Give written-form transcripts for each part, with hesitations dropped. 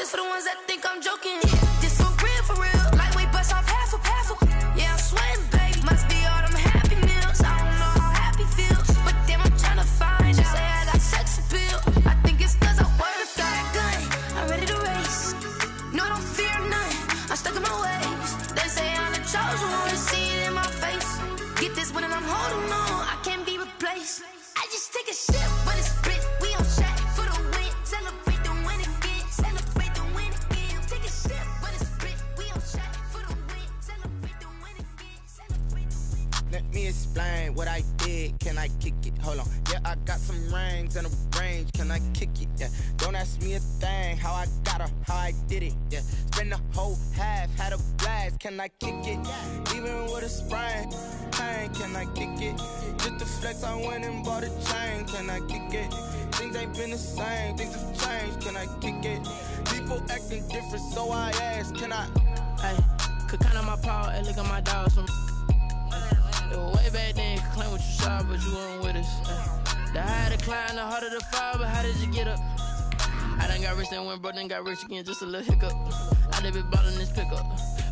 This for the ones that think I'm joking. This for real. Lightweight bust off half a. Yeah, I'm sweating, baby. Must be all them happy meals. I don't know how happy feels, but damn, I'm tryna find out. Say I got sex appeal. I think it's 'cause I work. Got a gun, I'm ready to race. No, I don't fear none. I'm stuck in my ways. They say I'm the chosen one. See it in my face. Get this when I'm holding on. I can't be replaced. I just take a sip, but it's split. We on track for the win. Celebrate the win again. Celebrate the win again. Take a sip, but it's split. We on track for the win. Celebrate the win again. Celebrate the win. Let me explain what I did. Can I kick it? Hold on. Yeah, I got some rings and a range. Can I kick it? Yeah. Don't ask me a thing. How I got her, how I did it. Yeah. Spend the whole half, had a blast. Can I kick it? Even with a sprain. Pain, can I kick it? Just to flex, I went and bought a chain. Can I kick it? Things ain't been the same. Things have changed. Can I kick it? People acting different, so I ask. Can I? Hey, could count on my power, and look at my dogs from. It was way back then, could claim what you saw, but you weren't with us. The higher the climb, the harder the fall, but how did you get up? I done got rich, then went broke, then got rich again, just a little hiccup. I done been ballin' this pickup.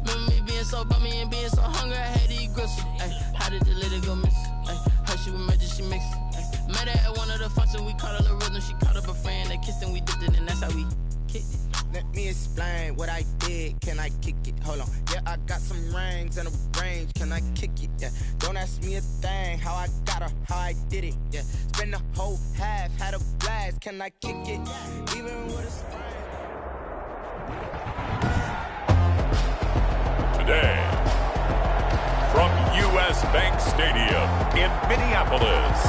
Remember me being so bummy and being so hungry, I had to eat gristle. Ay, how did you let it go miss? Ay, her she was magic, she mixed. Ay, met her at one of the functions, we caught a little rhythm, she caught up a friend, they kissed and we dipped it, and that's how we kicked it. Let me explain what I did. Can I kick it? Hold on. Yeah, I got some rings and a range. Can I kick it? Yeah. Don't ask me a thing. How I got her, how I did it. Yeah. Spend the whole half, had a blast. Can I kick it? Even with a sprain. Today, from U.S. Bank Stadium in Minneapolis,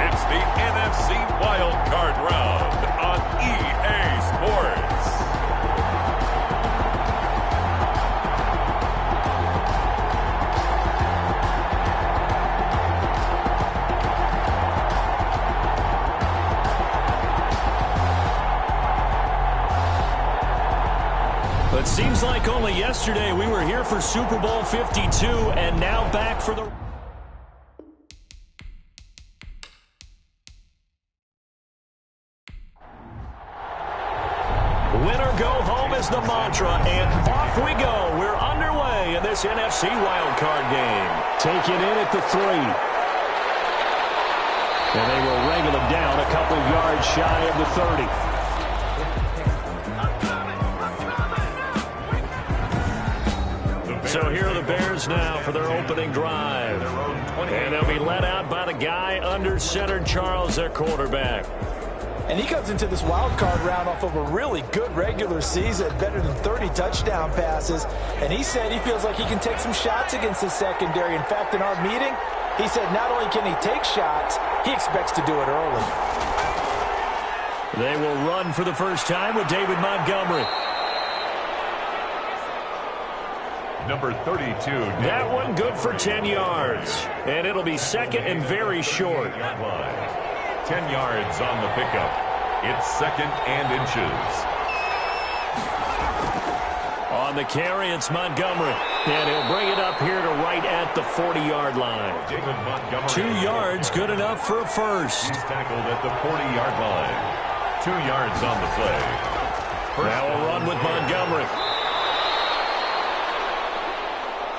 it's the NFC Wild Card Round on EA Sports. It seems like only yesterday we were here for Super Bowl 52 and now back for the... Winner go home is the mantra, and off we go. We're underway in this NFC wildcard game. Taken in at the 3. And they will wrangle him down a couple of yards shy of the 30. So here are the Bears now for their opening drive. And they'll be led out by the guy under center, Charles, their quarterback. And he comes into this wild card round off of a really good regular season, better than 30 touchdown passes. And he said he feels like he can take some shots against his secondary. In fact, in our meeting, he said not only can he take shots, he expects to do it early. They will run for the first time with David Montgomery. Number 32. That one good for 10 yards. And it'll be second and very short. 10 yards on the pickup. It's second and inches. On the carry, it's Montgomery. And he'll bring it up here to right at the 40-yard line. David Montgomery. 2 yards, good enough for a first. He's tackled at the 40-yard line. 2 yards on the play. Now a run with Montgomery.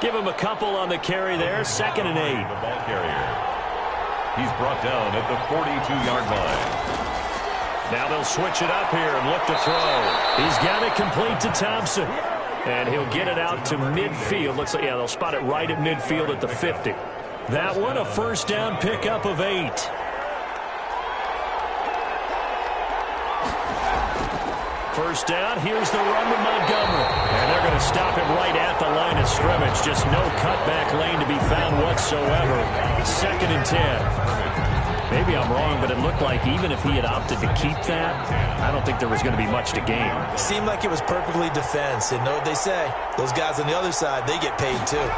Give him a couple on the carry there. Second and 8. The ball carrier. He's brought down at the 42-yard line. Now they'll switch it up here and look to throw. He's got it complete to Thompson. And he'll get it out to midfield. Looks like, yeah, they'll spot it right at midfield at the 50. That one, a first down pickup of 8. First down, here's the run with Montgomery. And they're going to stop him right at the line of scrimmage. Just no cutback lane to be found whatsoever. Second and 10. Maybe I'm wrong, but it looked like even if he had opted to keep that, I don't think there was going to be much to gain. It seemed like it was perfectly defense. And know what they say? Those guys on the other side, they get paid too.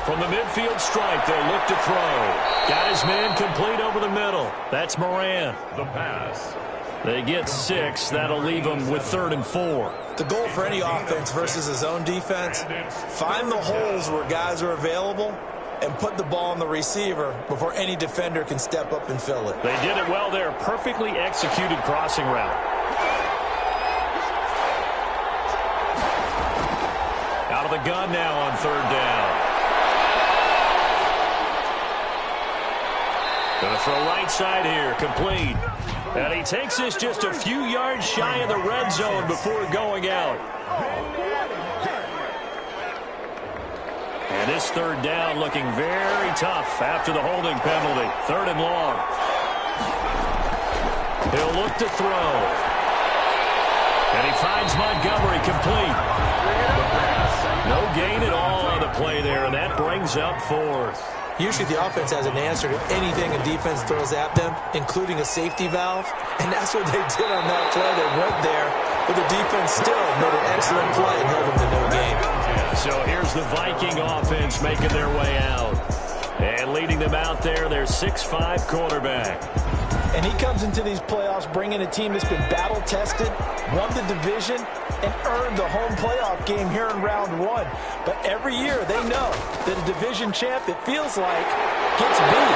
From the midfield stripe, they'll look to throw. Got his man complete over the middle. That's Moran. The pass. They get 6. That'll leave them with 3rd and 4. The goal for any offense versus his own defense, find the holes where guys are available and put the ball on the receiver before any defender can step up and fill it. They did it well there. Perfectly executed crossing route. Out of the gun now on third down. Going to throw right side here, complete. And he takes this just a few yards shy of the red zone before going out. And this third down looking very tough after the holding penalty. Third and long. He'll look to throw. And he finds Montgomery complete. No gain at all on the play there, and that brings up fourth. Usually the offense has an answer to anything a defense throws at them, including a safety valve. And that's what they did on that play. They went there, but the defense still made an excellent play and held them to no gain. So here's the Viking offense making their way out. And leading them out there, their 6'5" quarterback. And he comes into these playoffs bringing a team that's been battle-tested, won the division, and earned the home playoff game here in round one. But every year they know that a division champ, it feels like, gets beat.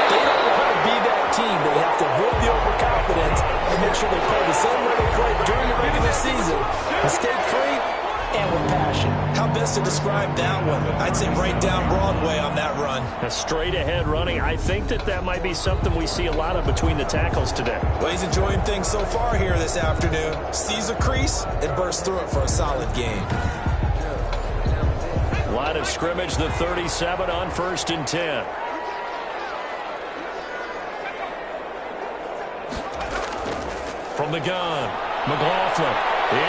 They don't want to be that team. They have to avoid the overconfidence and make sure they play the same way they played during the regular season, mistake-free and with passion. How best to describe that one? I'd say right down Broadway on that run. A straight-ahead running. I think that might be something we see a lot of between the tackles today. Well, he's enjoying things so far here this afternoon. Sees a crease and bursts through it for a solid game. Line of scrimmage, the 37 on 1st and 10. From the gun, McLaughlin.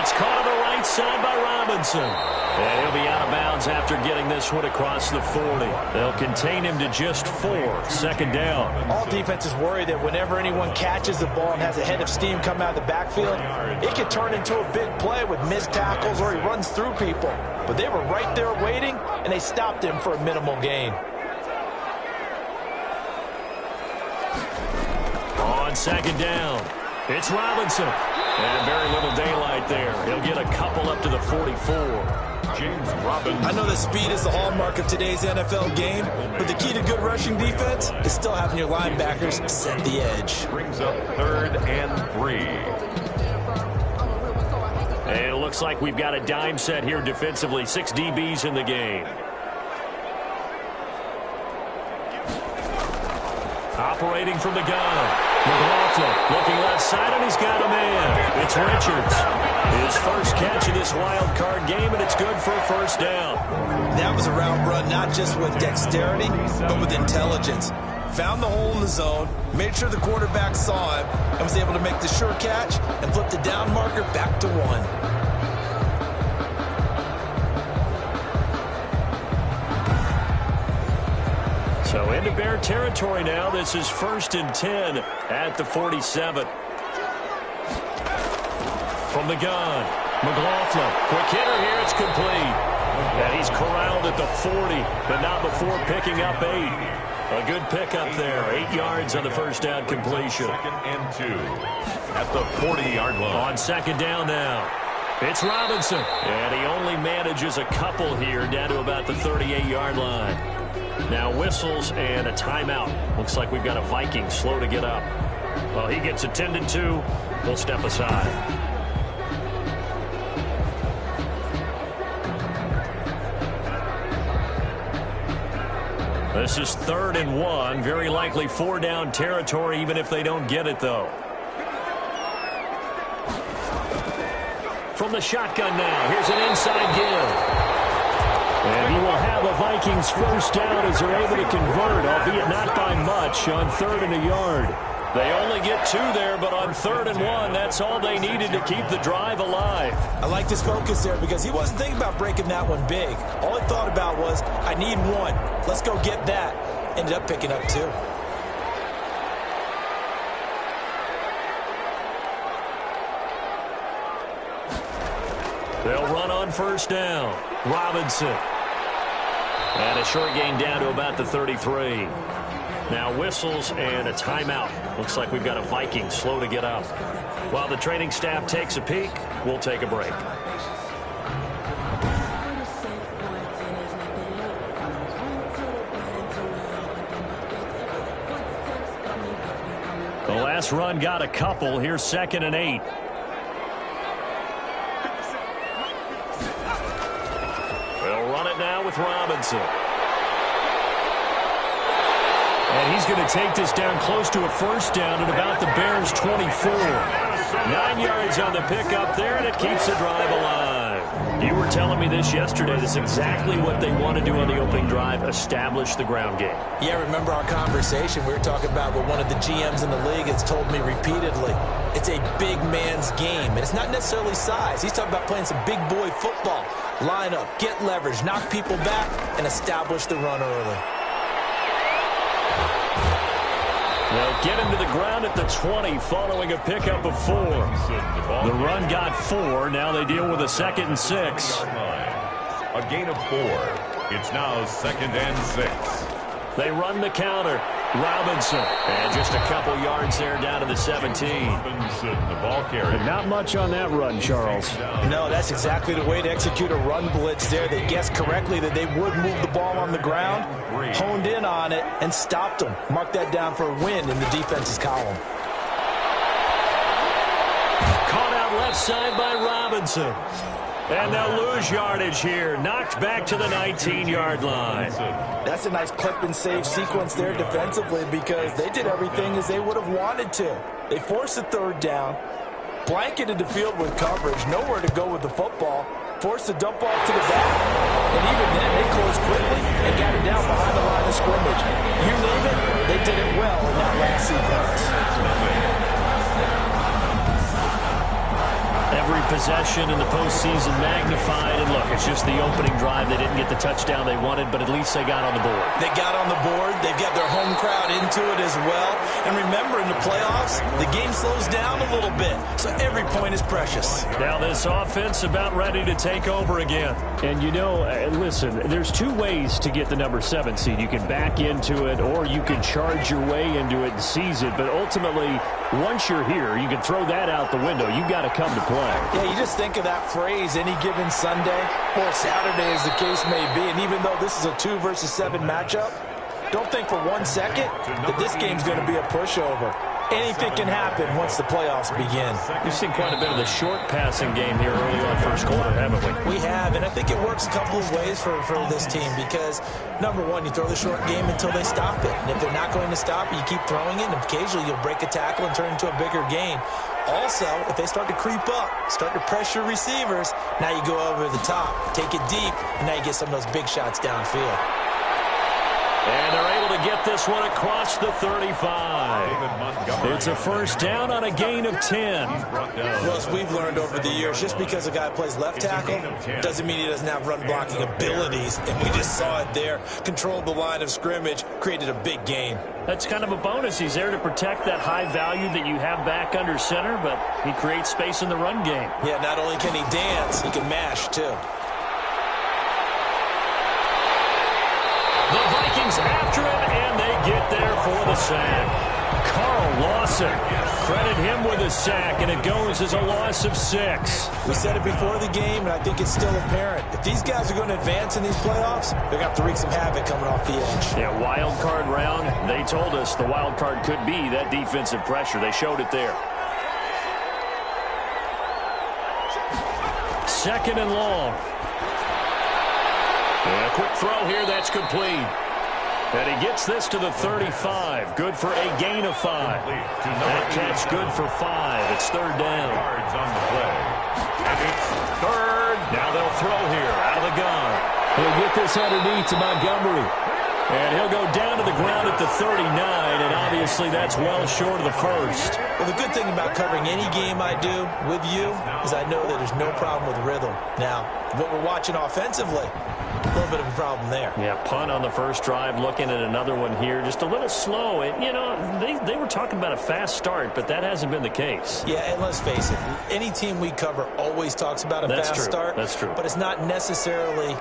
It's caught on the right side by Robinson. And he'll be out of bounds after getting this one across the 40. They'll contain him to just 4. Second down. All defenses worry that whenever anyone catches the ball and has a head of steam come out of the backfield, it could turn into a big play with missed tackles or he runs through people. But they were right there waiting, and they stopped him for a minimal gain. On second down, it's Robinson. And very little daylight there. He'll get a couple up to the 44. James Robinson. I know that speed is the hallmark of today's NFL game, but the key to good rushing defense is still having your linebackers set the edge. Brings up 3rd and 3. And it looks like we've got a dime set here defensively. 6 DBs in the game. Operating from the gun. McLaughlin looking left side, and he's got a man. It's Richards. His first catch of this wild card game, and it's good for a first down. That was a route run not just with dexterity, but with intelligence. Found the hole in the zone, made sure the quarterback saw him, and was able to make the sure catch and flip the down marker back to 1. So into Bear territory now. This is 1st and 10 at the 47. From the gun, McLaughlin. Quick hitter here. It's complete. And he's corralled at the 40, but not before picking up 8. A good pickup there. 8 yards on the first down completion. 2nd and 2 at the 40-yard line. On second down now. It's Robinson. And he only manages a couple here down to about the 38-yard line. Now whistles and a timeout. Looks like we've got a Viking slow to get up. Well, he gets attended to. We'll step aside. This is 3rd and 1. Very likely 4-down territory, even if they don't get it, though. From the shotgun now. Here's an inside give. And he will have a Vikings first down as they're able to convert, albeit not by much, on 3rd and a yard. They only get 2 there, but on 3rd and 1, that's all they needed to keep the drive alive. I liked his focus there because he wasn't thinking about breaking that one big. All he thought about was, I need 1. Let's go get that. Ended up picking up 2. They'll run on first down. Robinson. And a short gain down to about the 33. Now whistles and a timeout. Looks like we've got a Viking slow to get up. While the training staff takes a peek, we'll take a break. pass run got a couple. Here's 2nd and 8. They'll run it now with Robinson. And he's going to take this down close to a first down at about the Bears' 24. 9 yards on the pickup there, and it keeps the drive alive. You were telling me this yesterday. That's exactly what they want to do on the opening drive, establish the ground game. Yeah, remember our conversation. We were talking about what one of the GMs in the league has told me repeatedly. It's a big man's game, and it's not necessarily size. He's talking about playing some big boy football. Line up, get leverage, knock people back, and establish the run early. They'll get him to the ground at the 20 following a pickup of 4. The run got 4. Now they deal with a 2nd and 6. A gain of 4. It's now 2nd and 6. They run the counter. Robinson. And just a couple yards there down to the 17. Robinson, the ball carrier. Not much on that run, Charles. No, that's exactly the way to execute a run blitz there. They guessed correctly that they would move the ball on the ground, honed in on it, and stopped them. Mark that down for a win in the defense's column. Caught out left side by Robinson. And they'll lose yardage here. Knocked back to the 19-yard line. That's a nice clip and save sequence there defensively because they did everything as they would have wanted to. They forced the 3rd down, blanketed the field with coverage, nowhere to go with the football, forced the dump off to the back. And even then, they closed quickly and got it down behind the line of scrimmage. You name it, they did it well in that last sequence. Every possession in the postseason magnified. And look, it's just the opening drive. They didn't get the touchdown they wanted, but at least they got on the board. They got on the board. They've got their home crowd into it as well. And remember, in the playoffs, the game slows down a little bit. So every point is precious. Now this offense about ready to take over again. And you know, listen, there's 2 ways to get the number 7 seed. You can back into it or you can charge your way into it and seize it. But ultimately, once you're here, you can throw that out the window. You've got to come to play. Yeah, you just think of that phrase, any given Sunday or Saturday as the case may be. And even though this is a 2 versus 7 matchup, don't think for 1 second that this game's going to be a pushover. Anything can happen once the playoffs begin. We've seen quite a bit of the short passing game here early on first quarter, haven't we? We have, and I think it works a couple of ways for this team because, number one, you throw the short game until they stop it. And if they're not going to stop it, you keep throwing it, and occasionally you'll break a tackle and turn it into a bigger gain. Also, if they start to creep up, start to pressure receivers, now you go over the top, take it deep, and now you get some of those big shots downfield. And they're able to get this one across the 35. It's a first down on a gain of 10. Well, as we've learned over the years, just because a guy plays left tackle doesn't mean he doesn't have run blocking abilities. And we just saw it there. Controlled the line of scrimmage, created a big gain. That's kind of a bonus. He's there to protect that high value that you have back under center, but he creates space in the run game. Yeah, not only can he dance, he can mash, too. The Vikings after him, and they get there for the sack. Carl Lawson, credit him with a sack, and it goes as a loss of 6. We said it before the game, and I think it's still apparent. If these guys are going to advance in these playoffs, they're going to have to wreak some havoc coming off the edge. Yeah, wild card round. They told us the wild card could be that defensive pressure. They showed it there. 2nd and long. And a quick throw here, that's complete. And he gets this to the 35. Good for a gain of 5. That catch good for 5. It's 3rd down. On the play. And it's 3rd. Now they'll throw here out of the gun. He'll get this underneath to Montgomery. And he'll go down to the ground at the 39, and obviously that's well short of the first. Well, the good thing about covering any game I do with you is I know that there's no problem with rhythm. Now, what we're watching offensively, a little bit of a problem there. Yeah, punt on the first drive, looking at another one here, just a little slow. And, you know, they were talking about a fast start, but that hasn't been the case. Yeah, and let's face it, any team we cover always talks about a fast start. That's true. But it's not necessarily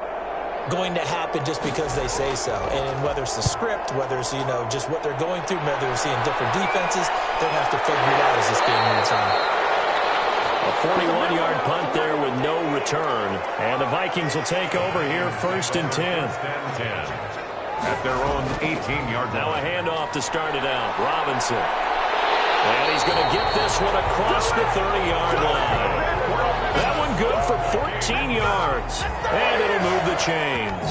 going to happen just because they say so. And whether it's the script, whether it's, you know, just what they're going through, whether they're seeing different defenses, they're going to have to figure it out as this game moves on. A 41-yard punt there with no return. And the Vikings will take over here 1st and 10. At their own 18-yard line. Now a handoff to start it out. Robinson. And he's going to get this one across the 30-yard line. That one good for 14 yards. And it'll move the chains.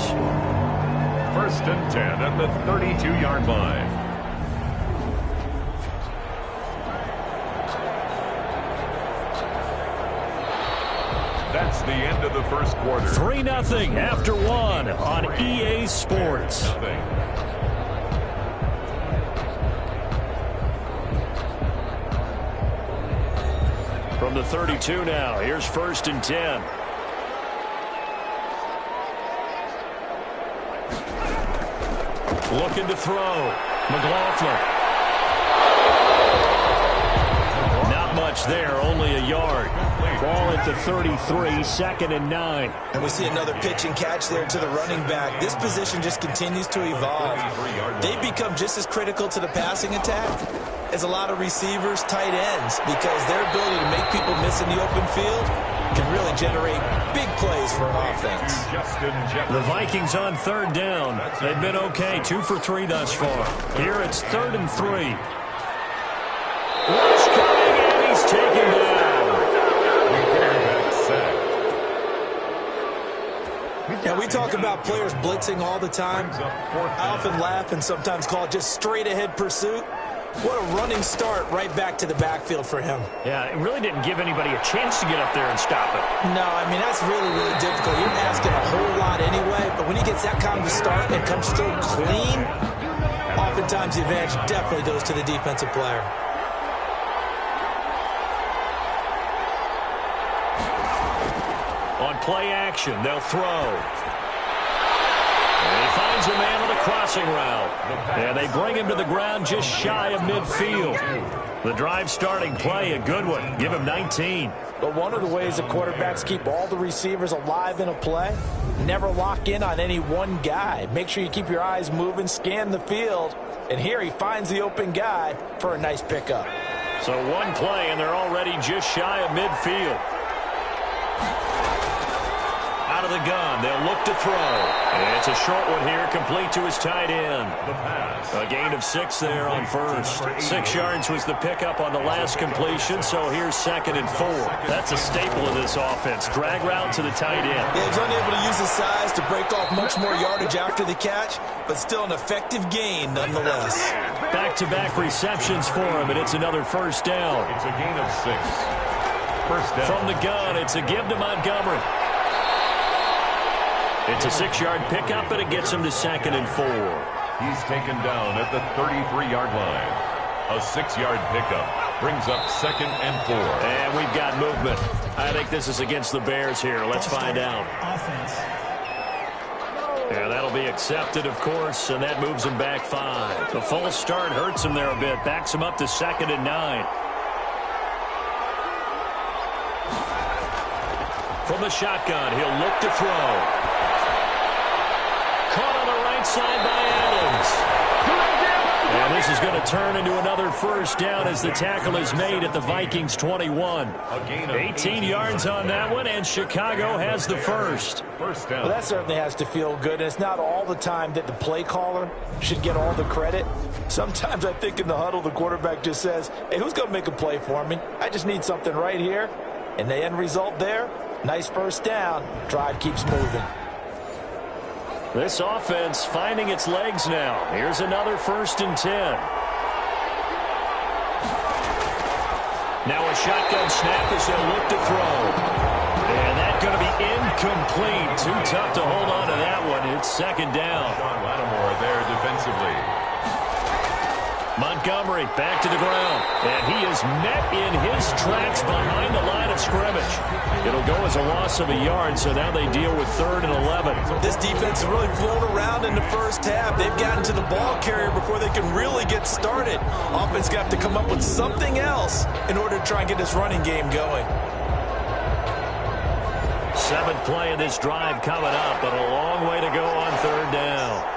1st and 10 at the 32-yard line. That's the end of the first quarter. 3-0 after one on EA Sports. From the 32 now, here's 1st and 10. Looking to throw. McLaughlin. Not much there, only a yard. Ball at the 33, 2nd and 9. And we see another pitch and catch there to the running back. This position just continues to evolve. They've become just as critical to the passing attack as a lot of receivers, tight ends, because their ability to make people miss in the open field can really generate big plays for an offense. The Vikings on 3rd down. They've been okay, 2 for 3 thus far. Here it's 3rd and 3. Rush coming, and he's taken down. Now, we talk about players blitzing all the time. I often laugh and sometimes call it just straight-ahead pursuit. What a running start right back to the backfield for him. Yeah, it really didn't give anybody a chance to get up there and stop it. No, I mean, that's really, really difficult. You're asking a whole lot anyway, but when he gets that kind of a start and comes through clean, oftentimes the advantage definitely goes to the defensive player. On play action, they'll throw. And he finds a man on a crossing route. And they bring him to the ground just shy of midfield. The drive starting play, a good one. Give him 19. But one of the ways the quarterbacks keep all the receivers alive in a play, never lock in on any one guy. Make sure you keep your eyes moving, scan the field. And here he finds the open guy for a nice pickup. So one play, and they're already just shy of midfield. Out of the gun, they'll look to throw. And it's a short one here, complete to his tight end. A gain of 6 there on first. 6 yards was the pickup on the last completion, so here's 2nd and 4. That's a staple of this offense. Drag route to the tight end. Yeah, he's unable to use his size to break off much more yardage after the catch, but still an effective gain nonetheless. Back-to-back receptions for him, and it's another 1st down. It's a gain of 6. 1st down. From the gun, it's a give to Montgomery. It's a 6-yard pickup, and it gets him to 2nd and 4. He's taken down at the 33-yard line. A 6-yard pickup brings up 2nd and 4. And we've got movement. I think this is against the Bears here. Let's find out. Yeah, that'll be accepted, of course, and that moves him back 5. The false start hurts him there a bit. Backs him up to 2nd and 9. From the shotgun, he'll look to throw. Caught on the right side by Adams. And this is going to turn into another 1st down as the tackle is made at the Vikings 21. 18 yards on that one, and Chicago has the first. First down. Well, that certainly has to feel good, and it's not all the time that the play caller should get all the credit. Sometimes I think in the huddle the quarterback just says, hey, who's going to make a play for me? I just need something right here. And the end result there, nice 1st down. Drive keeps moving. This offense finding its legs now. Here's another 1st and 10. Now a shotgun snap as they'll look to throw. And that's going to be incomplete. Too tough to hold on to that one. It's 2nd down. Lattimore there defensively. Montgomery back to the ground. And he is met in his tracks behind the line of scrimmage. It'll go as a loss of a yard, so now they deal with 3rd and 11. This defense has really flown around in the first half. They've gotten to the ball carrier before they can really get started. Offense got to come up with something else in order to try and get this running game going. 7th play of this drive coming up, but a long way to go on 3rd down.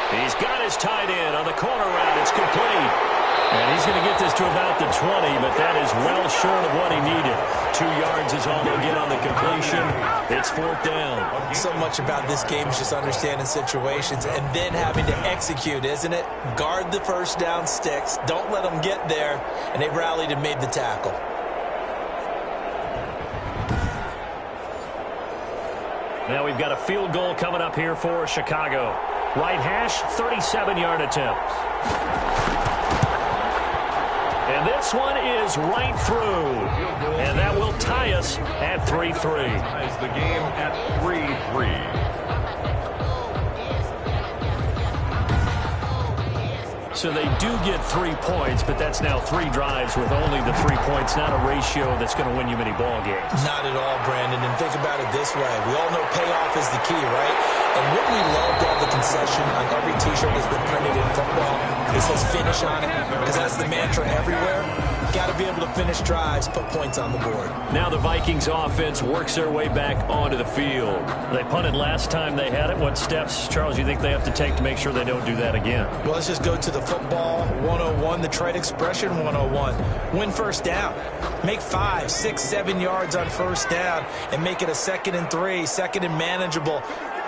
He's got his tight end on the corner route. It's complete. And he's going to get this to about the 20, but that is well short of what he needed. 2 yards is all they'll get on the completion. It's 4th down. So much about this game is just understanding situations and then having to execute, isn't it? Guard the first down sticks. Don't let them get there. And they rallied and made the tackle. Now we've got a field goal coming up here for Chicago. Right hash, 37-yard attempt. And this one is right through. And that will tie us at 3-3. Ties the game at 3-3. So they do get 3 points, but that's now 3 drives with only the 3 points, not a ratio that's going to win you many ball games. Not at all, Brandon. And think about it this way. We all know payoff is the key, right? And wouldn't we love to have the concession on every T-shirt that's been printed in football? It says finish on it, because that's the mantra everywhere. Got to be able to finish drives, put points on the board. Now the Vikings offense works their way back onto the field. They punted last time they had it. What steps, Charles, you think they have to take to make sure they don't do that again? Well, let's just go to the football 101, the trade expression 101. Win first down. Make 5, 6, 7 yards on first down and make it a 2nd and 3, 2nd and manageable.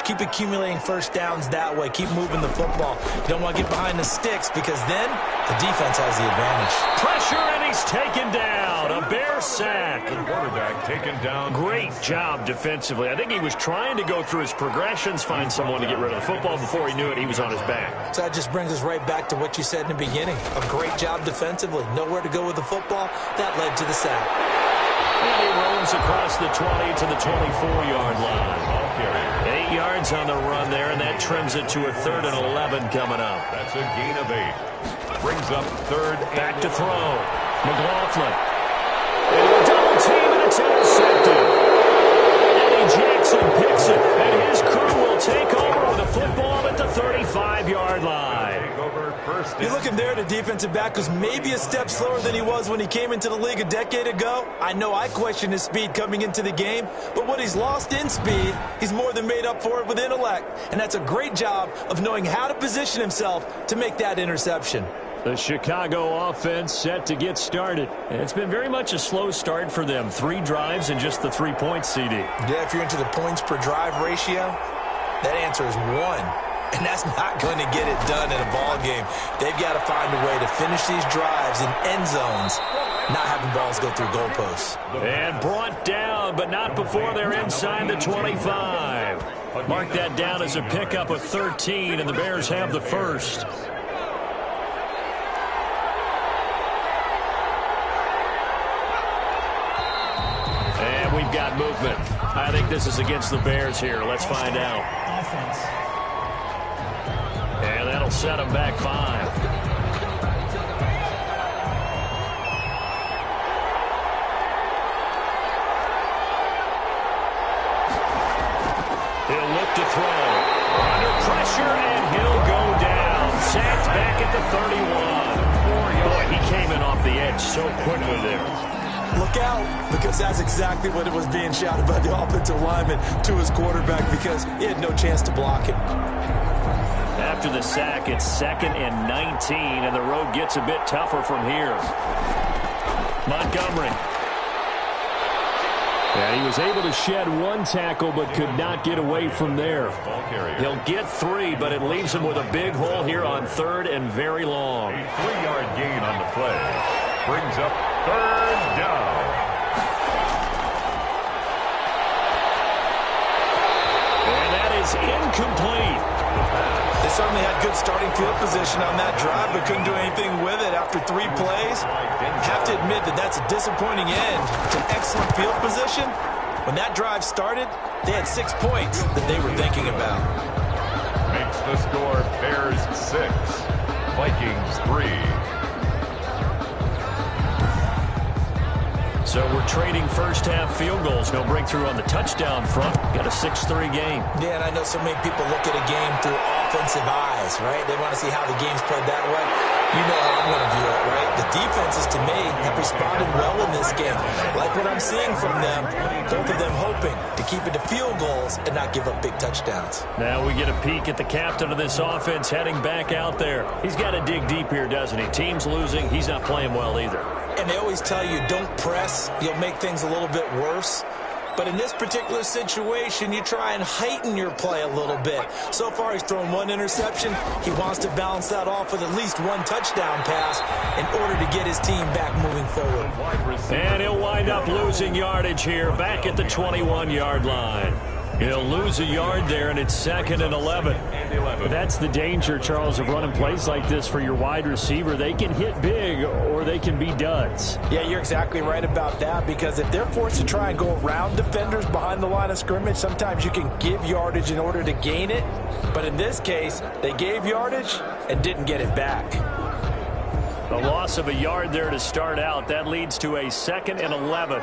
Keep accumulating first downs that way. Keep moving the football. You don't want to get behind the sticks because then the defense has the advantage. Pressure, and he's taken down. A Bear sack. The quarterback taken down. Great job defensively. I think he was trying to go through his progressions, find someone to get rid of the football. Before he knew it, he was on his back. So that just brings us right back to what you said in the beginning. A great job defensively. Nowhere to go with the football. That led to the sack. And he roams across the 20 to the 24-yard line. 8 yards on the run there, and that trims it to a 3rd and 11 coming up. That's a gain of 8. Brings up 3rd. Back to throw. McLaughlin. And a double team, and it's intercepted. Eddie Jackson picks it, and his crew will take over with a football at the 35-yard line. You're looking there at a defensive back who's maybe a step slower than he was when he came into the league a decade ago. I know I questioned his speed coming into the game, but what he's lost in speed, he's more than made up for it with intellect. And that's a great job of knowing how to position himself to make that interception. The Chicago offense set to get started. And it's been very much a slow start for them. 3 drives and just the 3 points, CD. Yeah, if you're into the points per drive ratio, that answer is 1. And that's not going to get it done in a ball game. They've got to find a way to finish these drives in end zones, not having balls go through goalposts. And brought down, but not before they're inside the 25. Mark that down as a pickup of 13, and the Bears have the first. And we've got movement. I think this is against the Bears here. Let's find out. Offense. And that'll set them back 5. He'll look to throw. Under pressure, and he'll go down. Sacked back at the 31. Boy, he came in off the edge so quickly there. Look out, because that's exactly what it was being shouted by the offensive lineman to his quarterback because he had no chance to block it. After the sack, it's 2nd and 19, and the road gets a bit tougher from here. Montgomery. And he was able to shed 1 tackle, but could not get away from there. He'll get 3, but it leaves him with a big hole here on 3rd and very long. A 3-yard gain on the play. Brings up 3rd down. And that is incomplete. They certainly had good starting field position on that drive, but couldn't do anything with it after 3 plays. Have to admit that that's a disappointing end to excellent field position. When that drive started, they had 6 points that they were thinking about. Makes the score Bears 6, Vikings 3. So we're trading first-half field goals. No breakthrough on the touchdown front. Got a 6-3 game. Yeah, and I know so many people look at a game through offensive eyes, right? They want to see how the game's played that way. You know how I'm going to view it, right? The defenses, to me, have responded well in this game. Like what I'm seeing from them, both of them hoping to keep it to field goals and not give up big touchdowns. Now we get a peek at the captain of this offense heading back out there. He's got to dig deep here, doesn't he? Team's losing. He's not playing well either. And they always tell you, don't press. You'll make things a little bit worse. But in this particular situation, you try and heighten your play a little bit. So far, he's thrown one interception. He wants to balance that off with at least one touchdown pass in order to get his team back moving forward. And he'll wind up losing yardage here back at the 21-yard line. He'll lose a yard there, and it's 2nd and 11. That's the danger, Charles, of running plays like this for your wide receiver. They can hit big or they can be duds. Yeah, you're exactly right about that, because if they're forced to try and go around defenders behind the line of scrimmage, sometimes you can give yardage in order to gain it. But in this case, they gave yardage and didn't get it back. A loss of a yard there to start out. That leads to a 2nd and 11.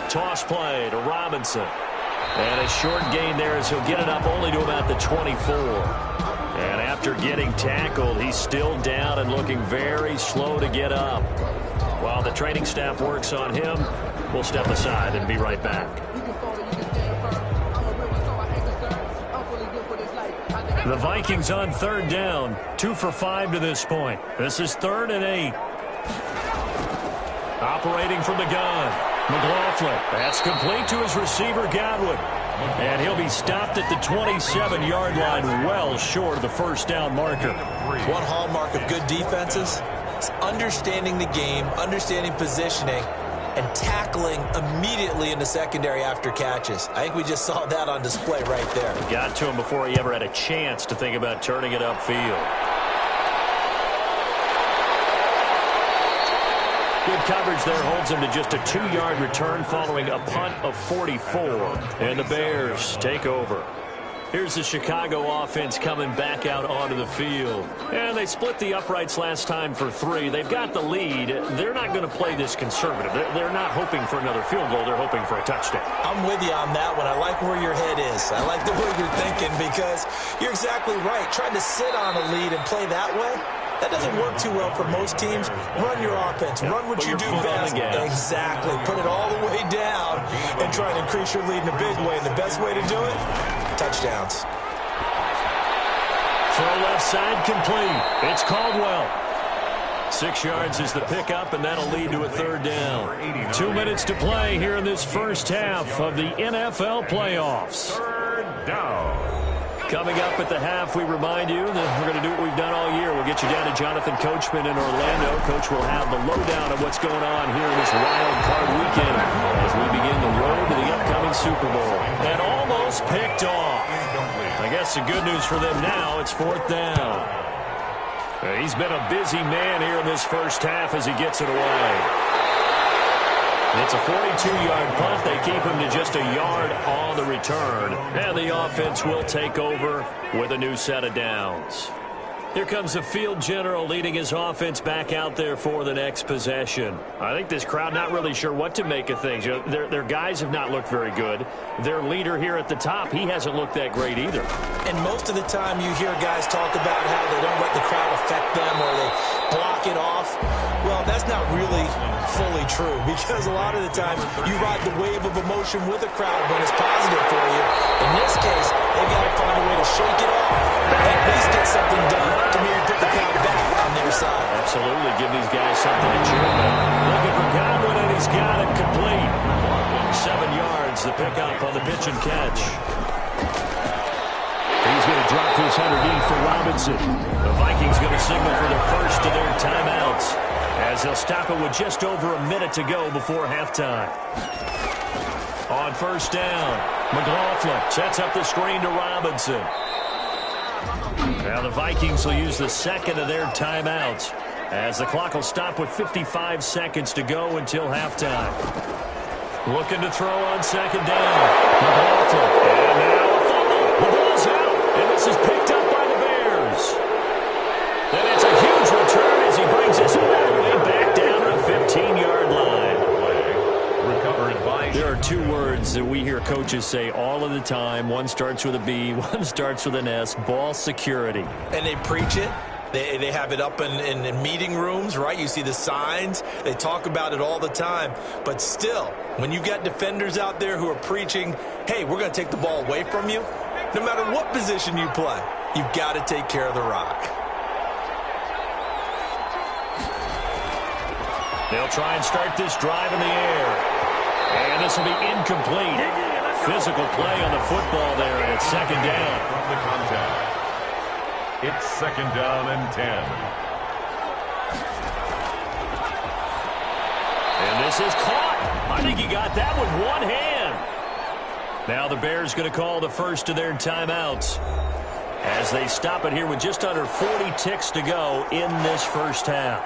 Toss play to Robinson. And a short gain there as he'll get it up only to about the 24. And after getting tackled, he's still down and looking very slow to get up. While the training staff works on him, we'll step aside and be right back. The Vikings on 3rd down, 2 for 5 to this point. This is 3rd and 8. Operating from the gun, McLaughlin. That's complete to his receiver, Godwin. And he'll be stopped at the 27-yard line, well short of the first down marker. One hallmark of good defenses is understanding the game, understanding positioning, and tackling immediately in the secondary after catches. I think we just saw that on display right there. Got to him before he ever had a chance to think about turning it upfield. Good coverage there holds him to just a 2-yard return following a punt of 44. And the Bears take over. Here's the Chicago offense coming back out onto the field. And they split the uprights last time for 3. They've got the lead. They're not going to play this conservative. They're not hoping for another field goal. They're hoping for a touchdown. I'm with you on that one. I like where your head is. I like the way you're thinking, because you're exactly right. Trying to sit on a lead and play that way, that doesn't work too well for most teams. Run your offense. Run what you do best. Exactly. Put it all the way down and try and increase your lead in a big way. And the best way to do it, touchdowns. Throw left side complete. It's Caldwell. 6 yards is the pickup, and that'll lead to a 3rd down. 2 minutes to play here in this first half of the NFL playoffs. 3rd down. Coming up at the half, we remind you that we're going to do what we've done all year. We'll get you down to Jonathan Coachman in Orlando. Coach will have the lowdown of what's going on here in this wild card weekend as we begin the road to the upcoming Super Bowl. And almost picked off. I guess the good news for them now, it's 4th down. He's been a busy man here in this first half as he gets it away. It's a 42-yard punt. They keep him to just a yard on the return. And the offense will take over with a new set of downs. Here comes the field general leading his offense back out there for the next possession. I think this crowd not really sure what to make of things. You know, their guys have not looked very good. Their leader here at the top, he hasn't looked that great either. And most of the time you hear guys talk about how they don't let the crowd affect them or they block it off. Well, that's not really fully true, because a lot of the time you ride the wave of emotion with a crowd when it's positive for you. In this case, they've got to find a way to shake it off and at least get something done to maybe put the crowd back on their side. Absolutely. Give these guys something to cheer about. Looking for Godwin, and he's got it complete. 7 yards, the pickup on the pitch and catch. He's going to drop this underneath for Robinson. The Vikings going to signal for the first of their timeouts as they'll stop it with just over a minute to go before halftime. On 1st down, McLaughlin sets up the screen to Robinson. Now the Vikings will use the 2nd of their timeouts as the clock will stop with 55 seconds to go until halftime. Looking to throw on 2nd down. McLaughlin. And now a fumble. The ball's out. And this is picked up by the Bears. And it's a huge return as he brings us all the way back down. There are two words that we hear coaches say all of the time. One starts with a B, one starts with an S, ball security. And they preach it. They have it up in meeting rooms, right? You see the signs. They talk about it all the time. But still, when you got defenders out there who are preaching, hey, we're going to take the ball away from you, no matter what position you play, you've got to take care of the rock. They'll try and start this drive in the air. And this will be incomplete. Physical play on the football there, and it's second down. From the contact. It's second down and 10. And this is caught. I think he got that with one hand. Now the Bears going to call the first of their timeouts as they stop it here with just under 40 ticks to go in this first half.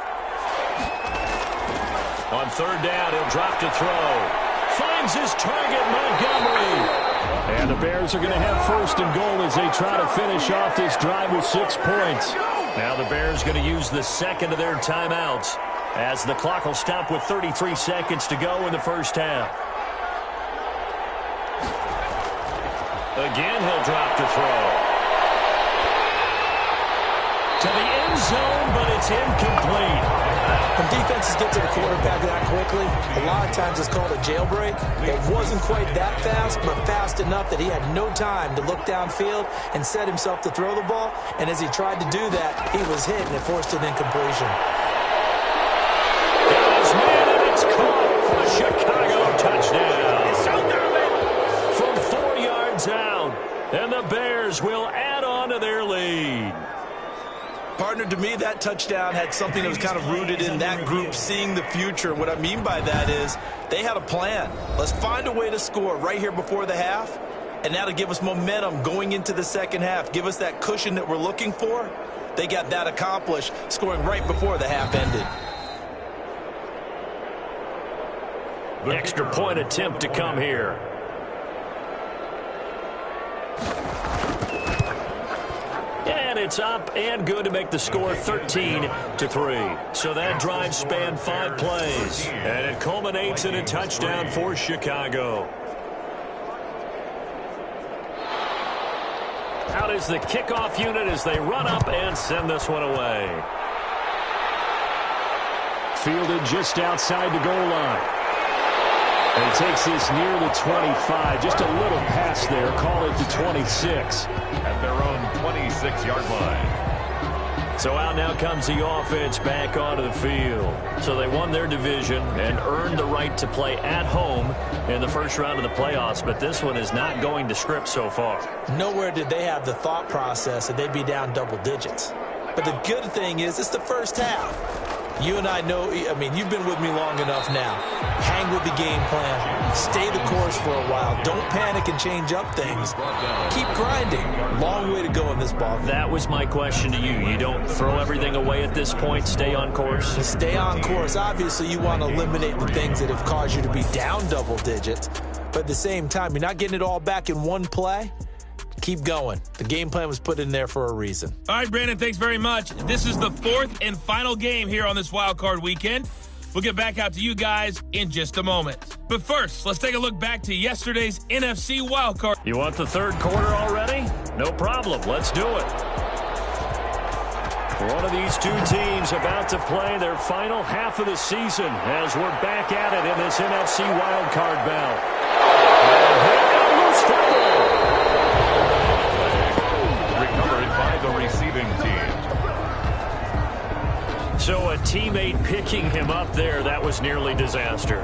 On third down, he'll drop to throw. Finds his target, Montgomery. And the Bears are going to have first and goal as they try to finish off this drive with 6 points. Now the Bears going to use the second of their timeouts as the clock will stop with 33 seconds to go in the first half. Again, he'll drop to throw. To the end zone, but it's incomplete. When defenses get to the quarterback that quickly, a lot of times it's called a jailbreak. It wasn't quite that fast, but fast enough that he had no time to look downfield and set himself to throw the ball. And as he tried to do that, he was hit, and it forced an incompletion. Got his man, and it's caught for a Chicago touchdown. From 4 yards out, and the Bears will add on to their lead. Partner, to me, that touchdown had something that was kind of rooted in that group seeing the future. What I mean by that is they had a plan. Let's find a way to score right here before the half, and that'll give us momentum going into the second half, give us that cushion that we're looking for. They got that accomplished, scoring right before the half ended. Extra point attempt to come here. And it's up and good to make the score 13-3. So that drive spanned 5 plays. And it culminates in a touchdown for Chicago. Out is the kickoff unit as they run up and send this one away. Fielded just outside the goal line. And he takes this near the 25. Just a little pass there. Call it the 26. At their own 26-yard line. So out now comes the offense back onto the field. So they won their division and earned the right to play at home in the first round of the playoffs. But this one is not going to script so far. Nowhere did they have the thought process that they'd be down double digits. But the good thing is it's the first half. You and I know, I mean, you've been with me long enough now. Hang with the game plan. Stay the course for a while. Don't panic and change up things. Keep grinding. Long way to go in this ball game. That was my question to you. You don't throw everything away at this point. Stay on course. Stay on course. Obviously, you want to eliminate the things that have caused you to be down double digits. But at the same time, you're not getting it all back in one play. Keep going. The game plan was put in there for a reason. All right, Brandon, thanks very much. This is the 4th and final game here on this wild card weekend. We'll get back out to you guys in just a moment. But first, let's take a look back to yesterday's NFC wild card. You want the third quarter already? No problem. Let's do it. One of these two teams about to play their final half of the season as we're back at it in this NFC wild card bout. Recovered by the receiving team. So a teammate picking him up there, that was nearly disaster.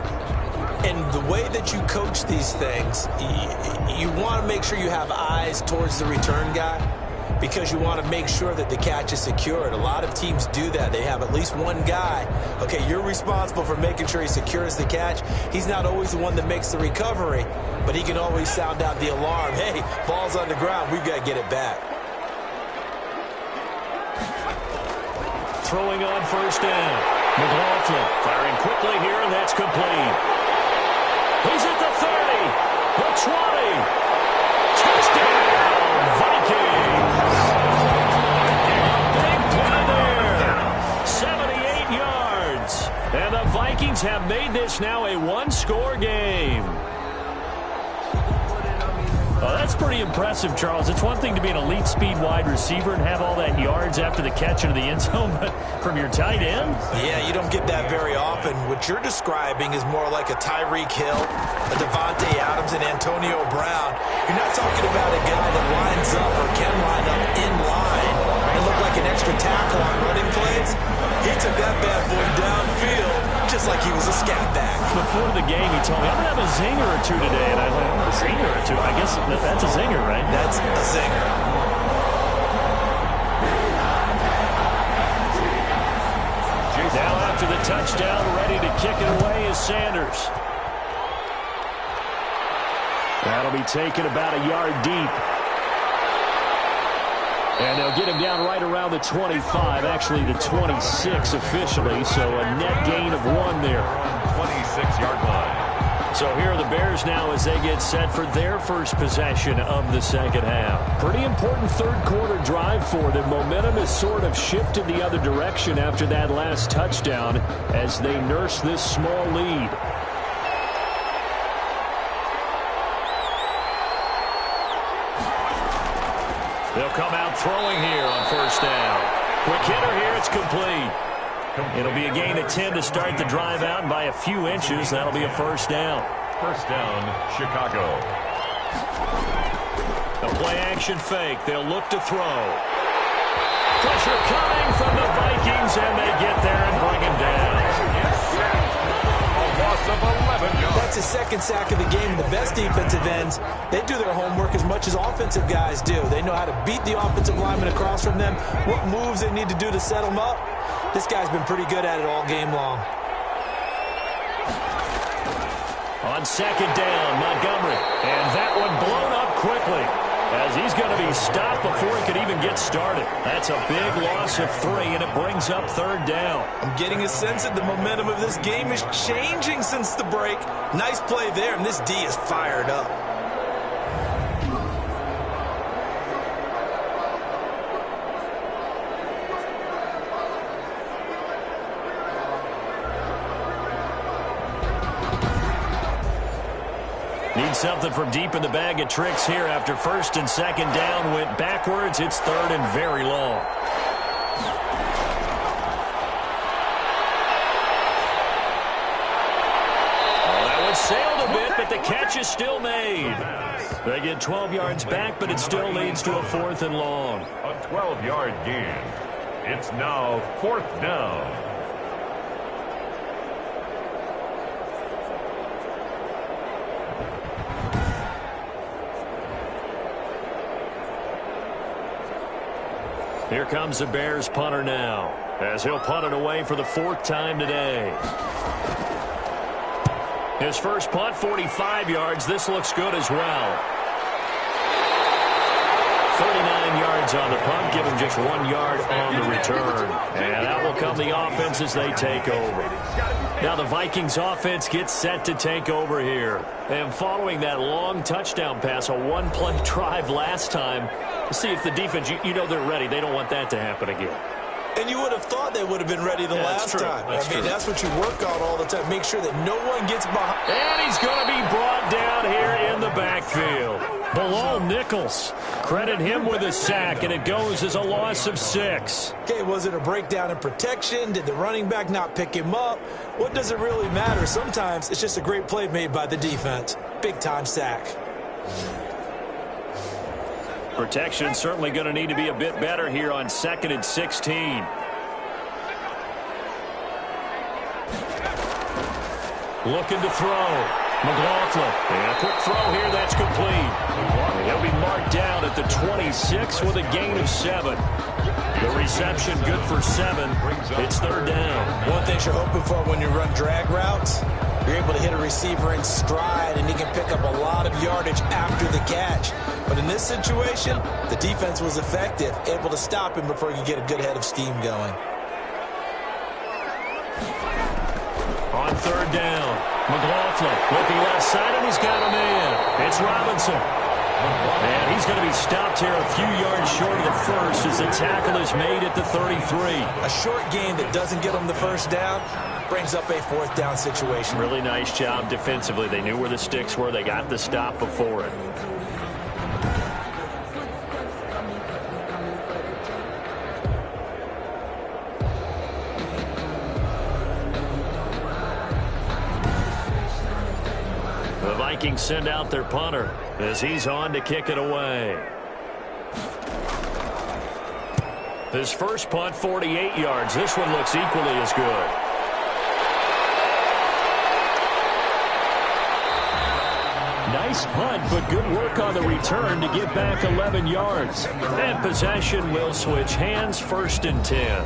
And the way that you coach these things, you want to make sure you have eyes towards the return guy because you want to make sure that the catch is secured. A lot of teams do that. They have at least one guy. Okay, you're responsible for making sure he secures the catch. He's not always the one that makes the recovery, but he can always sound out the alarm. Hey, ball's on the ground. We've got to get it back. Throwing on first down. McLaughlin firing quickly here, and that's complete. He's at the 30, the 20. Touchdown, Vikings. Big play there. 78 yards. And the Vikings have made this now a one-score game. pretty impressive, Charles. It's one thing to be an elite speed wide receiver and have all that yards after the catch into the end zone, but from your tight end? Yeah, you don't get that very often. What you're describing is more like a Tyreek Hill, a Devontae Adams, and Antonio Brown. You're not talking about a guy that lines up or can line up in line and look like an extra tackle on running plays. He took that bad boy downfield just like he was a scat back. Before the game, he told me, I'm going to have a zinger or two today. And I went, a zinger or two? I guess that's a zinger, right? That's a zinger. Now after the touchdown, ready to kick it away is Sanders. That'll be taken about a yard deep. And they'll get him down right around the 25, actually the 26 officially, so a net gain of 1 there. 26-yard line. So here are the Bears now as they get set for their first possession of the second half. Pretty important third-quarter drive for them. Momentum has sort of shifted the other direction after that last touchdown as they nurse this small lead. They'll come out throwing here on first down. Quick hitter here, it's complete. It'll be a gain of 10 to start the drive out, and by a few inches, that'll be a first down. First down, Chicago. A play-action fake. They'll look to throw. Pressure coming from the Vikings, and they get there and bring him down. A loss of 11 yards. That's his second sack of the game. The best defensive ends, they do their homework as much as offensive guys do. They know how to beat the offensive lineman across from them, what moves they need to do to set them up. This guy's been pretty good at it all game long. On second down, Montgomery. And that one blown up quickly as he's going to be stopped before he could even get started. That's a big loss of 3, and it brings up third down. I'm getting a sense that the momentum of this game is changing since the break. Nice play there, and this D is fired up. Need something from deep in the bag of tricks here after first and second down went backwards. It's third and very long. Oh, that one sailed a bit, but the catch is still made. They get 12 yards back, but it still leads to a 4th and long. A 12-yard gain. It's now 4th down. Here comes the Bears punter now, as he'll punt it away for the 4th time today. His first punt, 45 yards. This looks good as well. 39 yards on the punt, give him just 1 yard on the return. And out will come the offense as they take over. Now the Vikings offense gets set to take over here. And following that long touchdown pass, a one-play drive last time, see if the defense, you know they're ready. They don't want that to happen again. And you would have thought they would have been ready the last time. That's what you work on all the time. Make sure that no one gets behind. And he's going to be brought down here in the backfield. Bilal Nichols. Credit him with a sack, and it goes as a loss of 6. Okay, was it a breakdown in protection? Did the running back not pick him up? What does it really matter? Sometimes it's just a great play made by the defense. Big-time sack. Protection certainly going to need to be a bit better here on 2nd and 16. Looking to throw. McLaughlin. And a quick throw here. That's complete. He'll be marked down at the 26 with a gain of 7. The reception good for 7. It's third down. One thing you're hoping for when you run drag routes, you're able to hit a receiver in stride, and he can pick up a lot of yardage after the catch. But in this situation, the defense was effective, able to stop him before he could get a good head of steam going. On third down, McLaughlin looking left side, and he's got a man. It's Robinson. And he's going to be stopped here a few yards short of the first as the tackle is made at the 33. A short gain that doesn't get him the first down brings up a 4th down situation. Really nice job defensively. They knew where the sticks were. They got the stop before it. The Vikings send out their punter as he's on to kick it away. His first punt, 48 yards. This one looks equally as good. Nice punt, but good work on the return to get back 11 yards. And possession will switch hands, 1st and 10.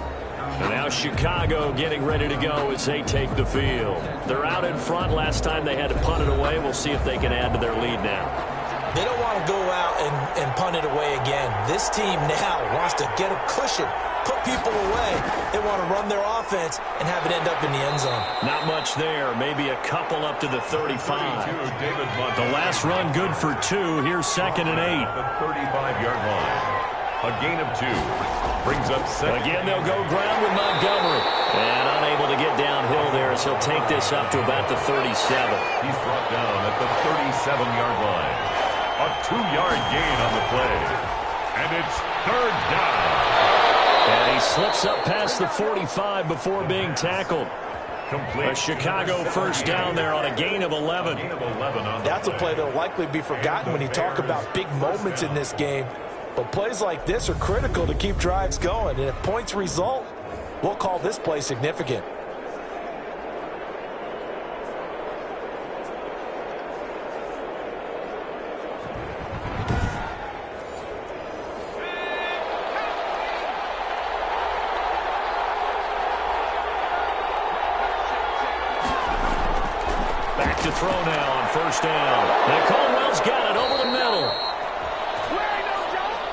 And now Chicago getting ready to go as they take the field. They're out in front. Last time they had to punt it away. We'll see if they can add to their lead now. They don't want to go out and punt it away again. This team now wants to get a cushion, put people away. They want to run their offense and have it end up in the end zone. Not much there. Maybe a couple up to the 35. The last run good for 2. Here's 2nd and 8. The 35-yard line. A gain of 2. Brings up 2nd. Again, they'll go ground with Montgomery. And unable to get downhill there as he'll take this up to about the 37. He's brought down at the 37-yard line. A 2-yard gain on the play. And it's 3rd down. And he slips up past the 45 before being tackled. Complete. A Chicago first down there on a gain of 11. That's a play that will likely be forgotten when you talk about big moments in this game. But plays like this are critical to keep drives going. And if points result, we'll call this play significant. Back to throw now on 1st down. And Caldwell's got it over the middle.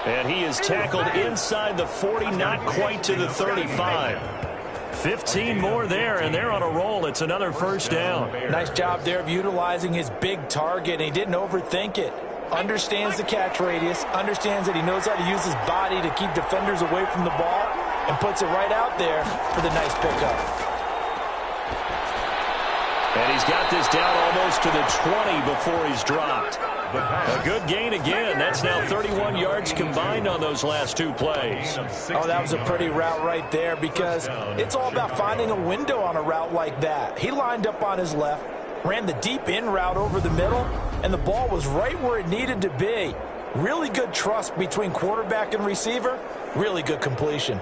And he is tackled inside the 40, not quite to the 35. 15 more there, and they're on a roll. It's another 1st down. Nice job there of utilizing his big target. He didn't overthink it. Understands the catch radius, understands that he knows how to use his body to keep defenders away from the ball, and puts it right out there for the nice pickup. And he's got this down almost to the 20 before he's dropped. A good gain again. That's now 31 yards combined on those last 2 plays. Oh, that was a pretty route right there because it's all about finding a window on a route like that. He lined up on his left, ran the deep in route over the middle, and the ball was right where it needed to be. Really good trust between quarterback and receiver. Really good completion.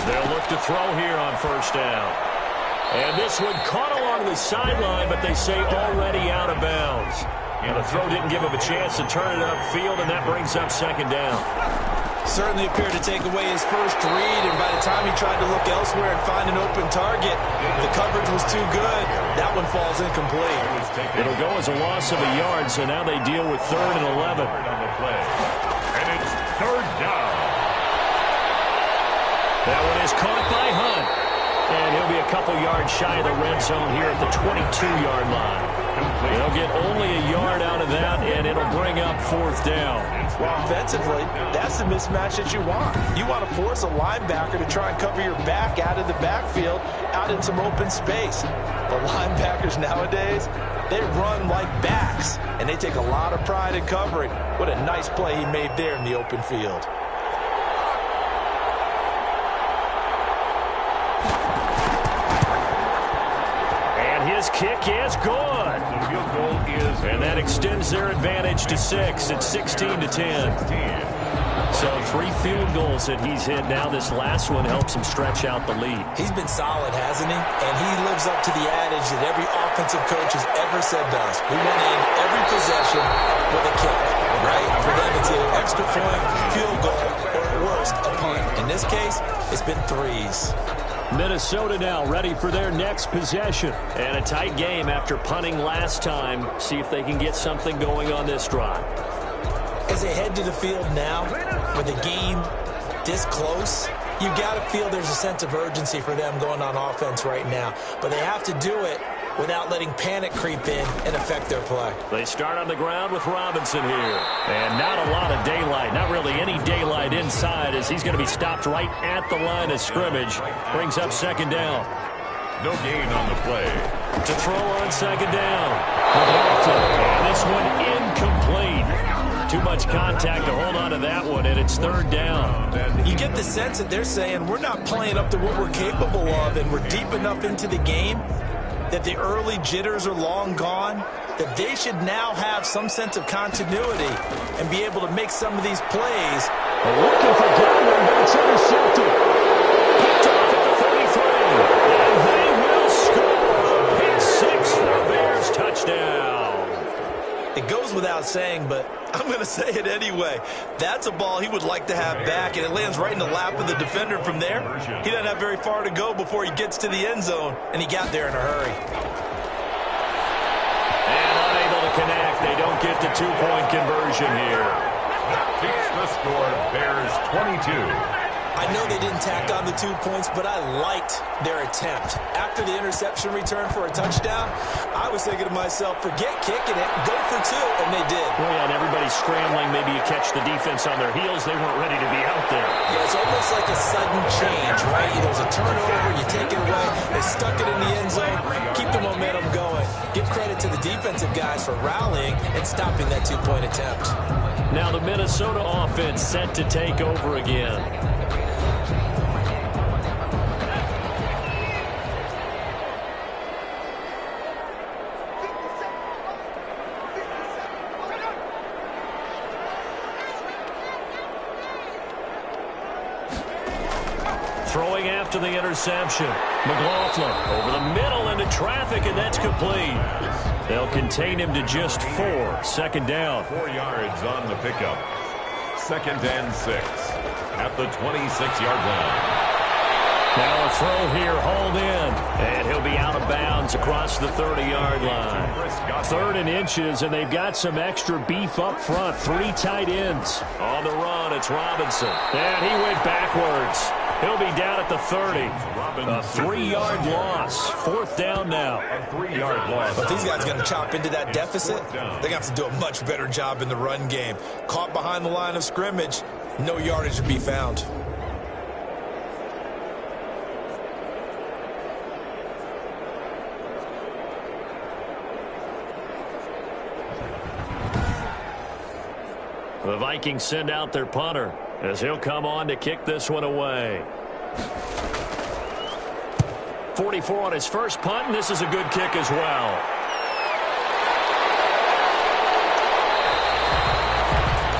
They'll look to throw here on 1st down. And this one caught along the sideline, but they say already out of bounds. And the throw didn't give him a chance to turn it upfield, and that brings up 2nd down. Certainly appeared to take away his first read, and by the time he tried to look elsewhere and find an open target, the coverage was too good. That one falls incomplete. It'll go as a loss of a yard, so now they deal with 3rd and 11. And it's 3rd down. That one is caught by Hunt. And he'll be a couple yards shy of the red zone here at the 22-yard line. They'll get only a yard out of that, and it'll bring up 4th down. Well, offensively, that's the mismatch that you want. You want to force a linebacker to try and cover your back out of the backfield, out in some open space. The linebackers nowadays, they run like backs, and they take a lot of pride in covering. What a nice play he made there in the open field. His kick is good. The field goal is, and that extends their advantage to 6. It's 16-10. So 3 field goals that he's hit now. This last one helps him stretch out the lead. He's been solid, hasn't he? And he lives up to the adage that every offensive coach has ever said to us. We want to end every possession with a kick, right? For them, it's either extra point, field goal, or at worst, a punt. In this case, it's been 3s. Minnesota now ready for their next possession. And a tight game after punting last time. See if they can get something going on this drive. As they head to the field now, with the game this close, you got to feel there's a sense of urgency for them going on offense right now. But they have to do it without letting panic creep in and affect their play. They start on the ground with Robinson here. And not a lot of daylight, not really any daylight in inside as he's going to be stopped right at the line of scrimmage. Brings up second down. No gain on the play. To throw on second down. And this one incomplete. Too much contact to hold on to that one, and it's third down. You get the sense that they're saying we're not playing up to what we're capable of, and we're deep enough into the game that the early jitters are long gone, that they should now have some sense of continuity and be able to make some of these plays. Looking for Godwin, but it's intercepted. Picked off at the 33. And they will score. Pick 6 for Bears touchdown. It goes without saying, but I'm going to say it anyway. That's a ball he would like to have back, and it lands right in the lap of the defender from there. He doesn't have very far to go before he gets to the end zone, and he got there in a hurry. And unable to connect. They don't get the two-point conversion here. Keeps the score, Bears 22. I know they didn't tack on the 2 points, but I liked their attempt. After the interception return for a touchdown, I was thinking to myself, forget kicking it, go for 2, and they did. Well, yeah, and everybody's scrambling. Maybe you catch the defense on their heels. They weren't ready to be out there. Yeah, it's almost like a sudden change, right? There's a turnover, you take it away, they stuck it in the end zone, keep the momentum going. Give credit to the defensive guys for rallying and stopping that 2-point attempt. Now the Minnesota offense set to take over again. Throwing after the interception. McLaughlin over the middle into traffic, and that's complete. They'll contain him to just 4. Second down. 4 yards on the pickup. 2nd and 6 at the 26-yard line. Now a throw here, hauled in, and he'll be out of bounds across the 30-yard line. 3rd and inches, and they've got some extra beef up front. 3 tight ends. On the run, it's Robinson. And he went backwards. He'll be down at the 30. A 3-yard loss. 4th down now. A 3-yard loss. If these guys are going to chop into that deficit, they're going to have to do a much better job in the run game. Caught behind the line of scrimmage, no yardage to be found. The Vikings send out their punter as he'll come on to kick this one away. 44 on his first punt, and this is a good kick as well.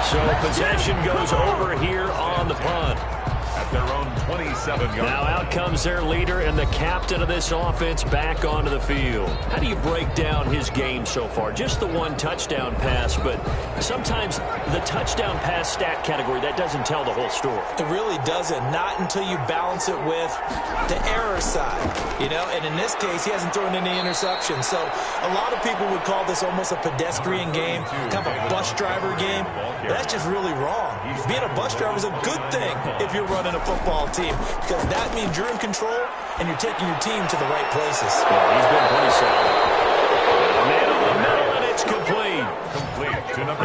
So possession goes over here on the punt. At their own 27-yard line. Now out comes their leader and the captain of this offense back onto the field. How do you break down his game so far? Just the 1 touchdown pass, but sometimes the touchdown pass stat category, that doesn't tell the whole story. It really doesn't. Not until you balance it with the error side, you know, and in this case, he hasn't thrown any interceptions. So a lot of people would call this almost a pedestrian game, kind of a bus driver game. That's just really wrong. Being a bus driver is a good thing if you're running a football team, because that means you're in control and you're taking your team to the right places. Yeah, he's been pretty solid. Man over the middle, and it's complete.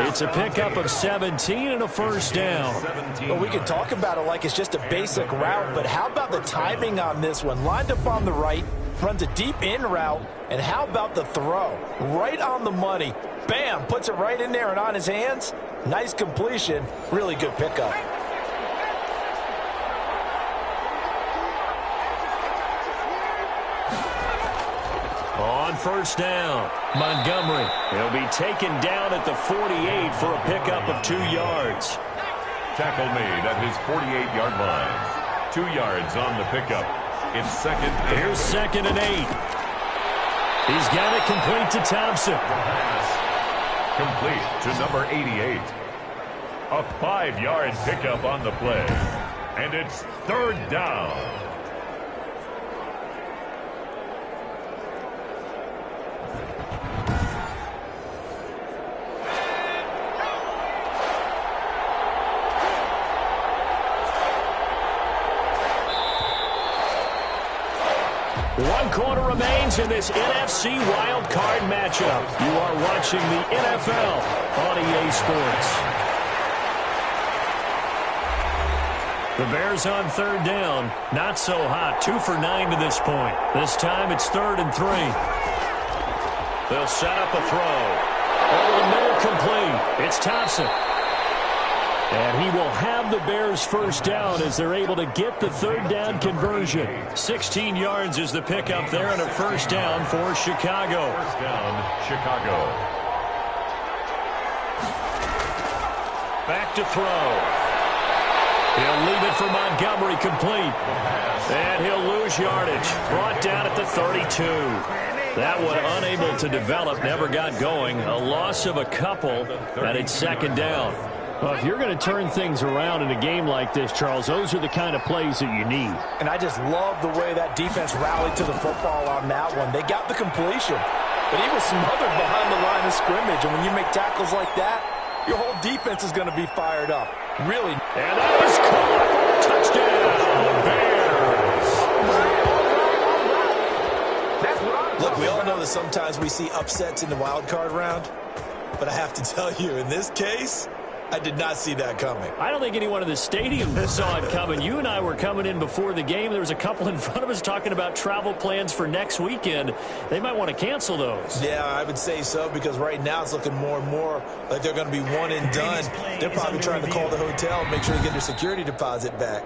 It's a pickup of 17 and a first down. Well, we can talk about it like it's just a basic route, but how about the timing on this one? Lined up on the right, runs a deep in route, and how about the throw? Right on the money. Bam, puts it right in there and on his hands. Nice completion. Really good pickup. On first down, Montgomery. He'll be taken down at the 48 for a pickup of 2 yards. Tackle made at his 48-yard line. 2 yards on the pickup. It's 2nd and 8. Here's 2nd and 8. He's got it complete to Thompson. Complete to number 88. A 5-yard pickup on the play. And it's 3rd down. One quarter remains in this NFC wild card matchup. You are watching the NFL on EA Sports. The Bears on third down. Not so hot. 2 for 9 to this point. This time it's 3rd and 3. They'll set up a throw. Over the middle, complete. It's Thompson. And he will have the Bears first down as they're able to get the third down conversion. 16 yards is the pickup there and a first down for Chicago. First down, Chicago. Back to throw. He'll leave it for Montgomery, complete. And he'll lose yardage. Brought down at the 32. That one unable to develop, never got going. A loss of a couple, and it's second down. Well, if you're going to turn things around in a game like this, Charles, those are the kind of plays that you need. And I just love the way that defense rallied to the football on that one. They got the completion, but he was smothered behind the line of scrimmage. And when you make tackles like that, your whole defense is going to be fired up. Really. And that is caught. Touchdown, Bears. Look, we all know that sometimes we see upsets in the wild card round. But I have to tell you, in this case, I did not see that coming. I don't think anyone in the stadium saw it coming. You and I were coming in before the game. There was a couple in front of us talking about travel plans for next weekend. They might want to cancel those. Yeah, I would say so, because right now it's looking more and more like they're going to be one and done. They're probably trying to call the hotel and make sure they get their security deposit back.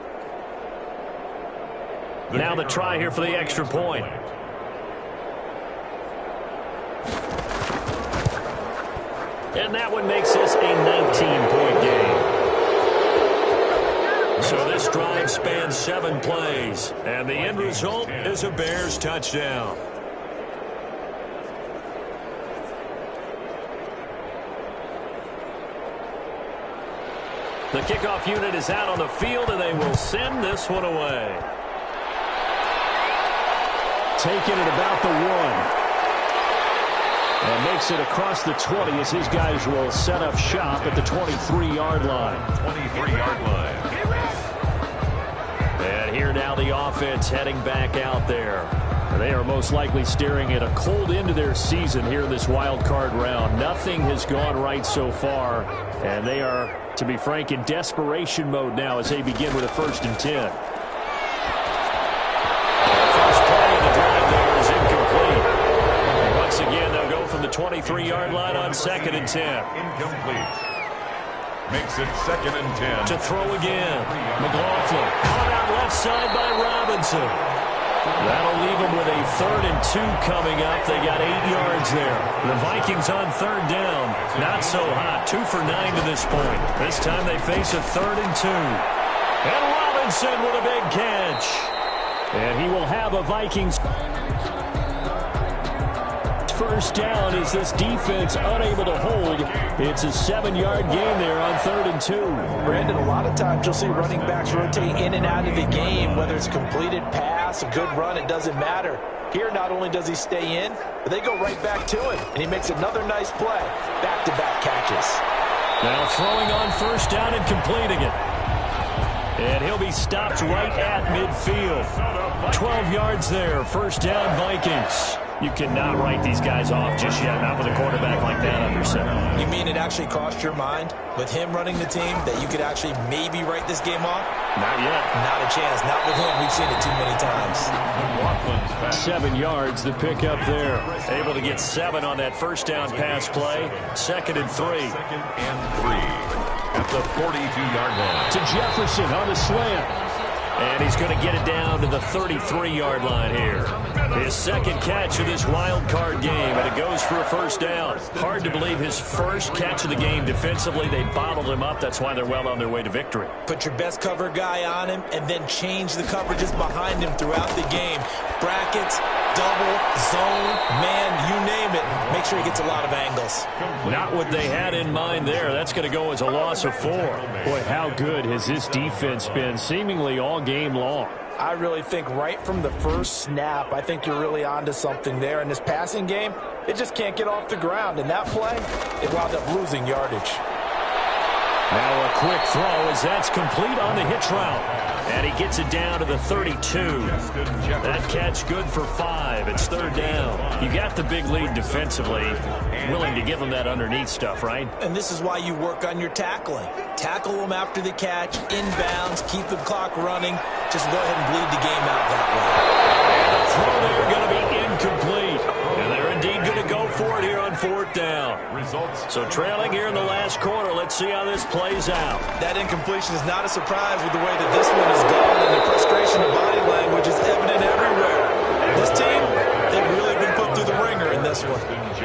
Now the try here for the extra point. And that one makes this a 19-point game. So this drive spans 7 plays. And the end result is a Bears touchdown. The kickoff unit is out on the field, and they will send this one away. Taking it about the 1. And makes it across the 20 as his guys will set up shop at the 23-yard line. 23-yard line. And here now the offense heading back out there. And they are most likely staring at a cold end to their season here in this wild card round. Nothing has gone right so far. And they are, to be frank, in desperation mode now as they begin with a 1st and 10. The first play of the drive there is incomplete. Once again, they'll go from the 23-yard line on 2nd and 10. Incomplete. Makes it 2nd and 10. To throw again. McLaughlin caught out left side by Robinson. That'll leave them with a 3rd and 2 coming up. They got 8 yards there. The Vikings on 3rd down. Not so hot. 2 for 9 to this point. This time they face a 3rd and 2. And Robinson with a big catch. And he will have a Vikings first down as this defense unable to hold. It's a 7-yard gain there on 3rd and 2. Brandon, a lot of times you'll see running backs rotate in and out of the game, whether it's a completed pass, a good run, it doesn't matter. Here, not only does he stay in, but they go right back to him, and he makes another nice play. Back-to-back catches. Now throwing on 1st down and completing it. And he'll be stopped right at midfield. 12 yards there. 1st down, Vikings. You cannot write these guys off just yet, not with a quarterback like that under center. You mean it actually crossed your mind with him running the team that you could actually maybe write this game off? Not yet. Not a chance. Not with him. We've seen it too many times. 7 yards, the pickup there. Able to get 7 on that 1st down pass play. 2nd and 3. 2nd and 3 at the 42-yard line. To Jefferson on the slant. And he's going to get it down to the 33-yard line here. His 2nd catch of this wild card game, and it goes for a 1st down. Hard to believe his 1st catch of the game defensively. They bottled him up. That's why they're well on their way to victory. Put your best cover guy on him and then change the coverages behind him throughout the game. Brackets, double, zone, man, you name it. Make sure he gets a lot of angles. Not what they had in mind there. That's going to go as a loss of 4. Boy, how good has this defense been seemingly all game long? I really think right from the first snap, I think you're really onto something there. In this passing game, it just can't get off the ground. And that play, it wound up losing yardage. Now a quick throw as that's complete on the hitch route. And he gets it down to the 32. That catch good for 5. It's third down. You got the big lead defensively. Willing to give them that underneath stuff, right? And this is why you work on your tackling. Tackle them after the catch, inbounds, keep the clock running. Just go ahead and bleed the game out that And the throw way. there going to be incomplete. And they're indeed going to go for it here on fourth down. So trailing here in the last quarter. Let's see how this plays out. That incompletion is not a surprise with the way that this one is gone, and the frustration of body language is evident everywhere. This team, they've really been put through the ringer in this one.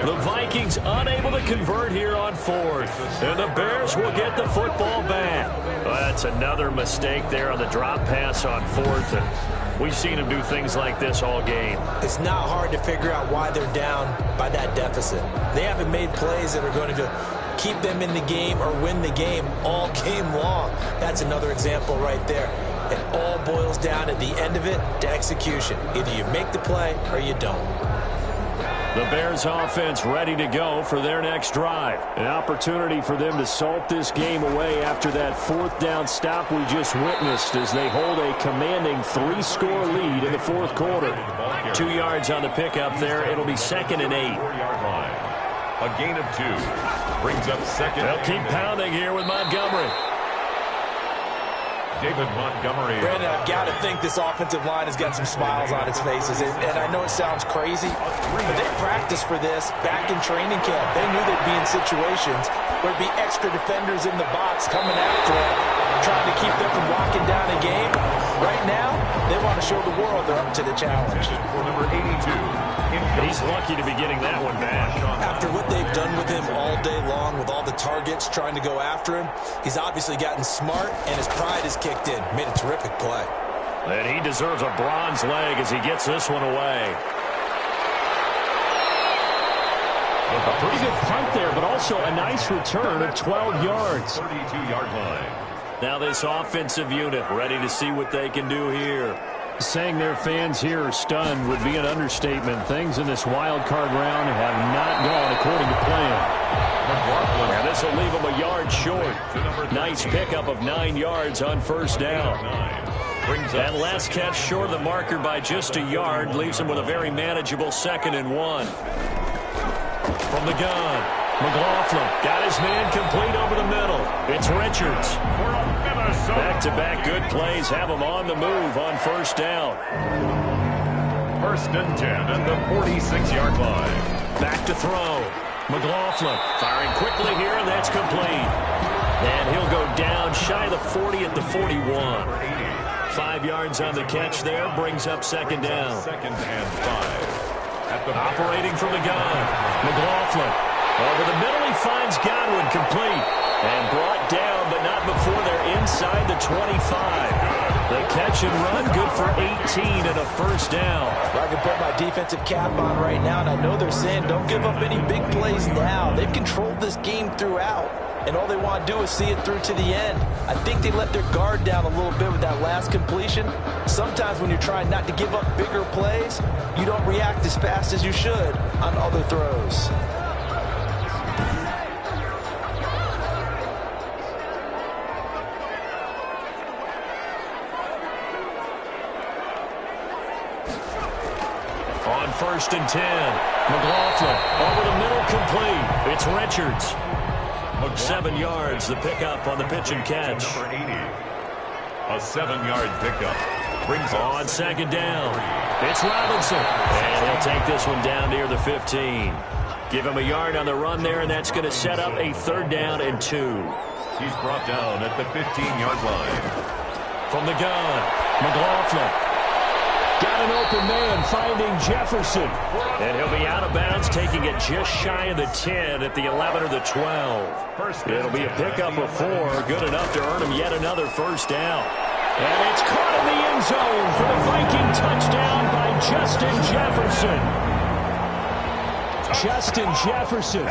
The Vikings unable to convert here on fourth. And the Bears will get the football back. Well, that's another mistake there on the drop pass on fourth. And we've seen them do things like this all game. It's not hard to figure out why they're down by that deficit. They haven't made plays that are going to keep them in the game or win the game all game long. That's another example right there. It all boils down at the end of it to execution. Either you make the play or you don't. The Bears offense ready to go for their next drive. An opportunity for them to salt this game away after that fourth down stop we just witnessed as they hold a commanding 3-score lead in the fourth quarter. 2 yards on the pickup there. It'll be 2nd and 8. A gain of 2 brings up second. They'll keep pounding here with Montgomery. David Montgomery. Brandon, I've got to think this offensive line has got some smiles on its faces. And I know it sounds crazy, but they practiced for this back in training camp. They knew they'd be in situations where it'd be extra defenders in the box coming after them, trying to keep them from locking down a game. Right now, they want to show the world they're up to the challenge. For number 82. He's lucky to be getting that one back. After what they've done with him all day long, with all the targets trying to go after him, he's obviously gotten smart, and his pride has kicked in. Made a terrific play. And he deserves a bronze leg as he gets this one away. A pretty good punt there, but also a nice return of 12 yards. 32-yard line. Now this offensive unit ready to see what they can do here. Saying their fans here are stunned would be an understatement. Things in this wild card round have not gone according to plan. And this will leave them a yard short. Nice pickup of 9 yards on first down. And last catch short of the marker by just a yard leaves them with a very manageable 2nd and 1. From the gun, McLaughlin got his man complete over the middle. It's Richards. Back-to-back good plays have him on the move on first down. 1st and 10 at the 46-yard line. Back to throw. McLaughlin firing quickly here, and that's complete. And he'll go down shy of the 40 at the 41. 5 yards on the catch there brings up 2nd down. 2nd and 5. Operating from the gun. McLaughlin. Over the middle, he finds Godwin complete. And brought down, but not before they're inside the 25. The catch and run, good for 18 and a first down. I can put my defensive cap on right now, and I know they're saying don't give up any big plays now. They've controlled this game throughout, and all they want to do is see it through to the end. I think they let their guard down a little bit with that last completion. Sometimes when you're trying not to give up bigger plays, you don't react as fast as you should on other throws. On 1st and 10, McLaughlin over the middle complete. It's Richards. 7 yards, the pickup on the pitch and catch. Number 80. A 7-yard pickup. Brings on 2nd down. It's Robinson. And he'll take this one down near the 15. Give him a yard on the run there, and that's going to set up a 3rd down and 2. He's brought down at the 15-yard line. From the gun, McLaughlin. Got an open man finding Jefferson. And he'll be out of bounds, taking it just shy of the 10 at the 11 or the 12. It'll be a pickup of 4, good enough to earn him yet another first down. And it's caught in the end zone for the Viking touchdown by Justin Jefferson. Justin Jefferson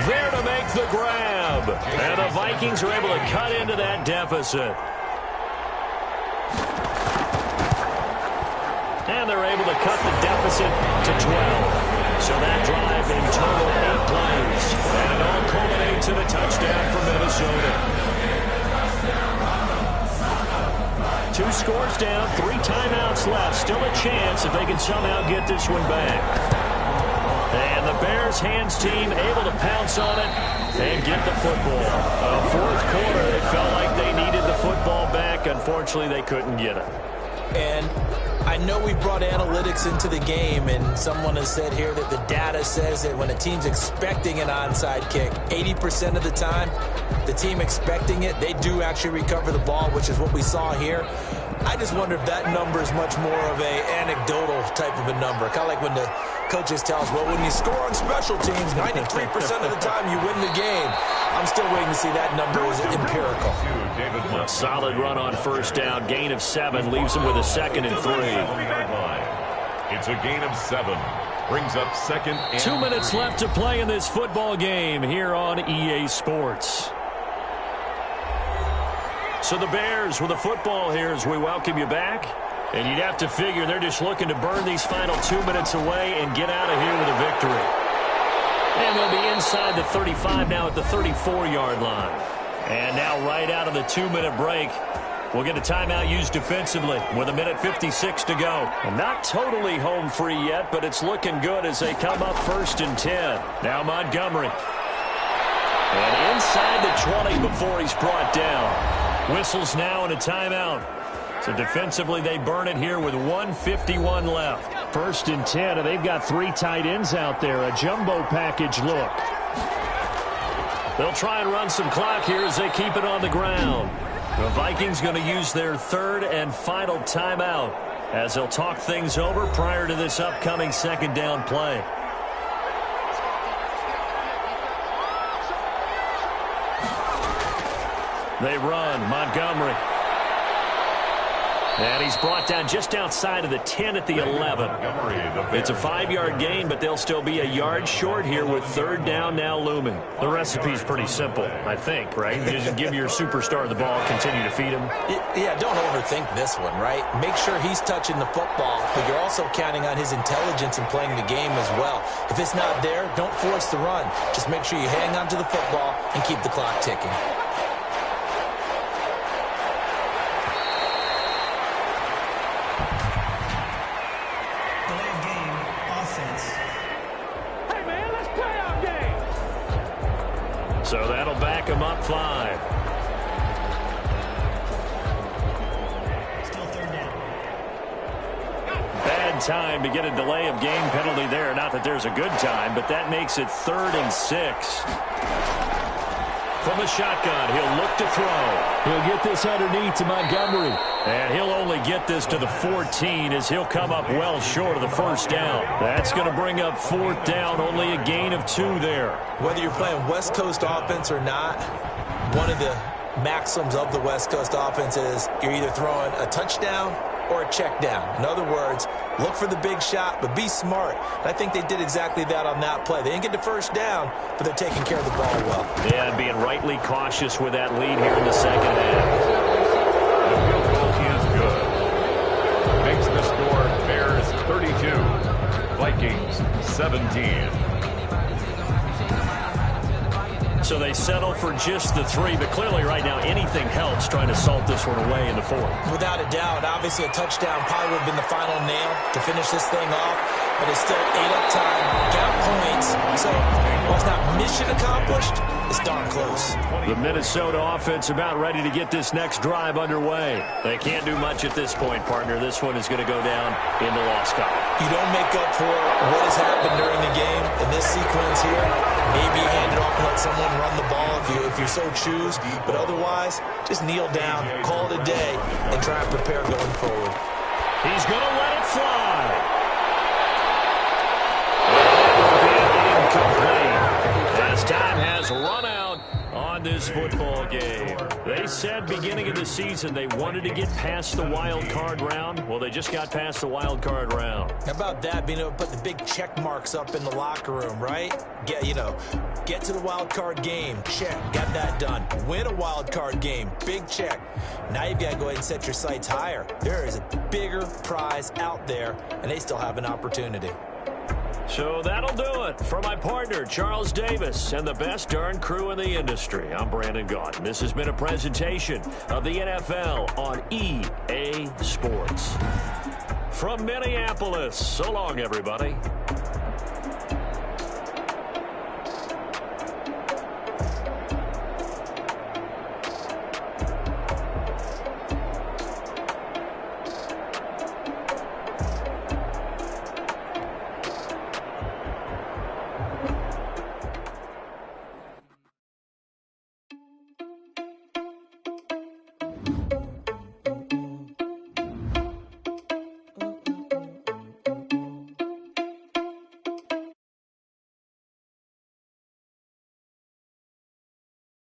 there to make the grab. And the Vikings are able to cut into that deficit. And they're able to cut the deficit to 12. So that drive in total 8 plays. And it all culminates in a touchdown for Minnesota. 2 scores down, 3 timeouts left. Still a chance if they can somehow get this one back. And the Bears hands team able to pounce on it and get the football. Fourth quarter, they felt like they needed the football back. Unfortunately, they couldn't get it. And I know we brought analytics into the game, and someone has said here that the data says that when a team's expecting an onside kick, 80% of the time, the team expecting it, they do actually recover the ball, which is what we saw here. I just wonder if that number is much more of a anecdotal type of a number. Kind of like when the coaches tell us, well, when you score on special teams, 93% of the time you win the game. I'm still waiting to see that number is empirical. A solid run on first down. Gain of 7 leaves them with a 2nd and 3. It's a gain of 7. Brings up 2nd and 2 minutes left to play in this football game here on EA Sports. So the Bears with the football here as we welcome you back. And you'd have to figure they're just looking to burn these final 2 minutes away and get out of here with a victory. And they'll be inside the 35 now at the 34-yard line. And now right out of the 2-minute break, we'll get a timeout used defensively with 1:56 to go. And not totally home free yet, but it's looking good as they come up 1st and 10. Now Montgomery. And inside the 20 before he's brought down. Whistles now and a timeout. So defensively, they burn it here with 1:51 left. 1st and 10, and they've got 3 tight ends out there. A jumbo package look. They'll try and run some clock here as they keep it on the ground. The Vikings going to use their 3rd and final timeout as they'll talk things over prior to this upcoming 2nd down play. They run. Montgomery. And he's brought down just outside of the 10 at the 11. It's a 5-yard gain, but they'll still be a yard short here with 3rd down now looming. The recipe's pretty simple, I think, right? You just give your superstar the ball, continue to feed him. Yeah, don't overthink this one, right? Make sure he's touching the football, but you're also counting on his intelligence in playing the game as well. If it's not there, don't force the run. Just make sure you hang on to the football and keep the clock ticking. So that'll back him up 5. Still 3rd down. Bad time to get a delay of game penalty there. Not that there's a good time, but that makes it 3rd and 6. From the shotgun, he'll look to throw. He'll get this underneath to Montgomery. And he'll only get this to the 14 as he'll come up well short of the 1st down. That's going to bring up 4th down, only a gain of 2 there. Whether you're playing West Coast offense or not, one of the maxims of the West Coast offense is you're either throwing a touchdown or a check down. In other words, look for the big shot, but be smart. And I think they did exactly that on that play. They didn't get the 1st down, but they're taking care of the ball well. Yeah, and being rightly cautious with that lead here in the 2nd half. The field goal is good. Makes the score Bears 32, Vikings 17. So they settle for just the 3, but clearly right now anything helps trying to salt this one away in the 4th. Without a doubt, obviously a touchdown probably would have been the final nail to finish this thing off, but it's still 8 up time, got points, so while it's not mission accomplished, it's darn close. The Minnesota offense about ready to get this next drive underway. They can't do much at this point, partner. This one is going to go down in the loss column. You don't make up for what has happened during the game in this sequence here. Maybe hand it off and let someone run the ball if you so choose. But otherwise, just kneel down, call it a day, and try and prepare going forward. He's going to let it fly. Incomplete. As time has run out on this football game. They said beginning of the season they wanted to get past the wild card round. Well, they just got past the wild card round. How about that, being able to put the big check marks up in the locker room, right? Get to the wild card game, check, got that done. Win a wild card game, big check. Now you've got to go ahead and set your sights higher. There is a bigger prize out there, and they still have an opportunity. So that'll do it. For my partner, Charles Davis, and the best darn crew in the industry, I'm Brandon Gaudin. This has been a presentation of the NFL on EA Sports. From Minneapolis, so long, everybody.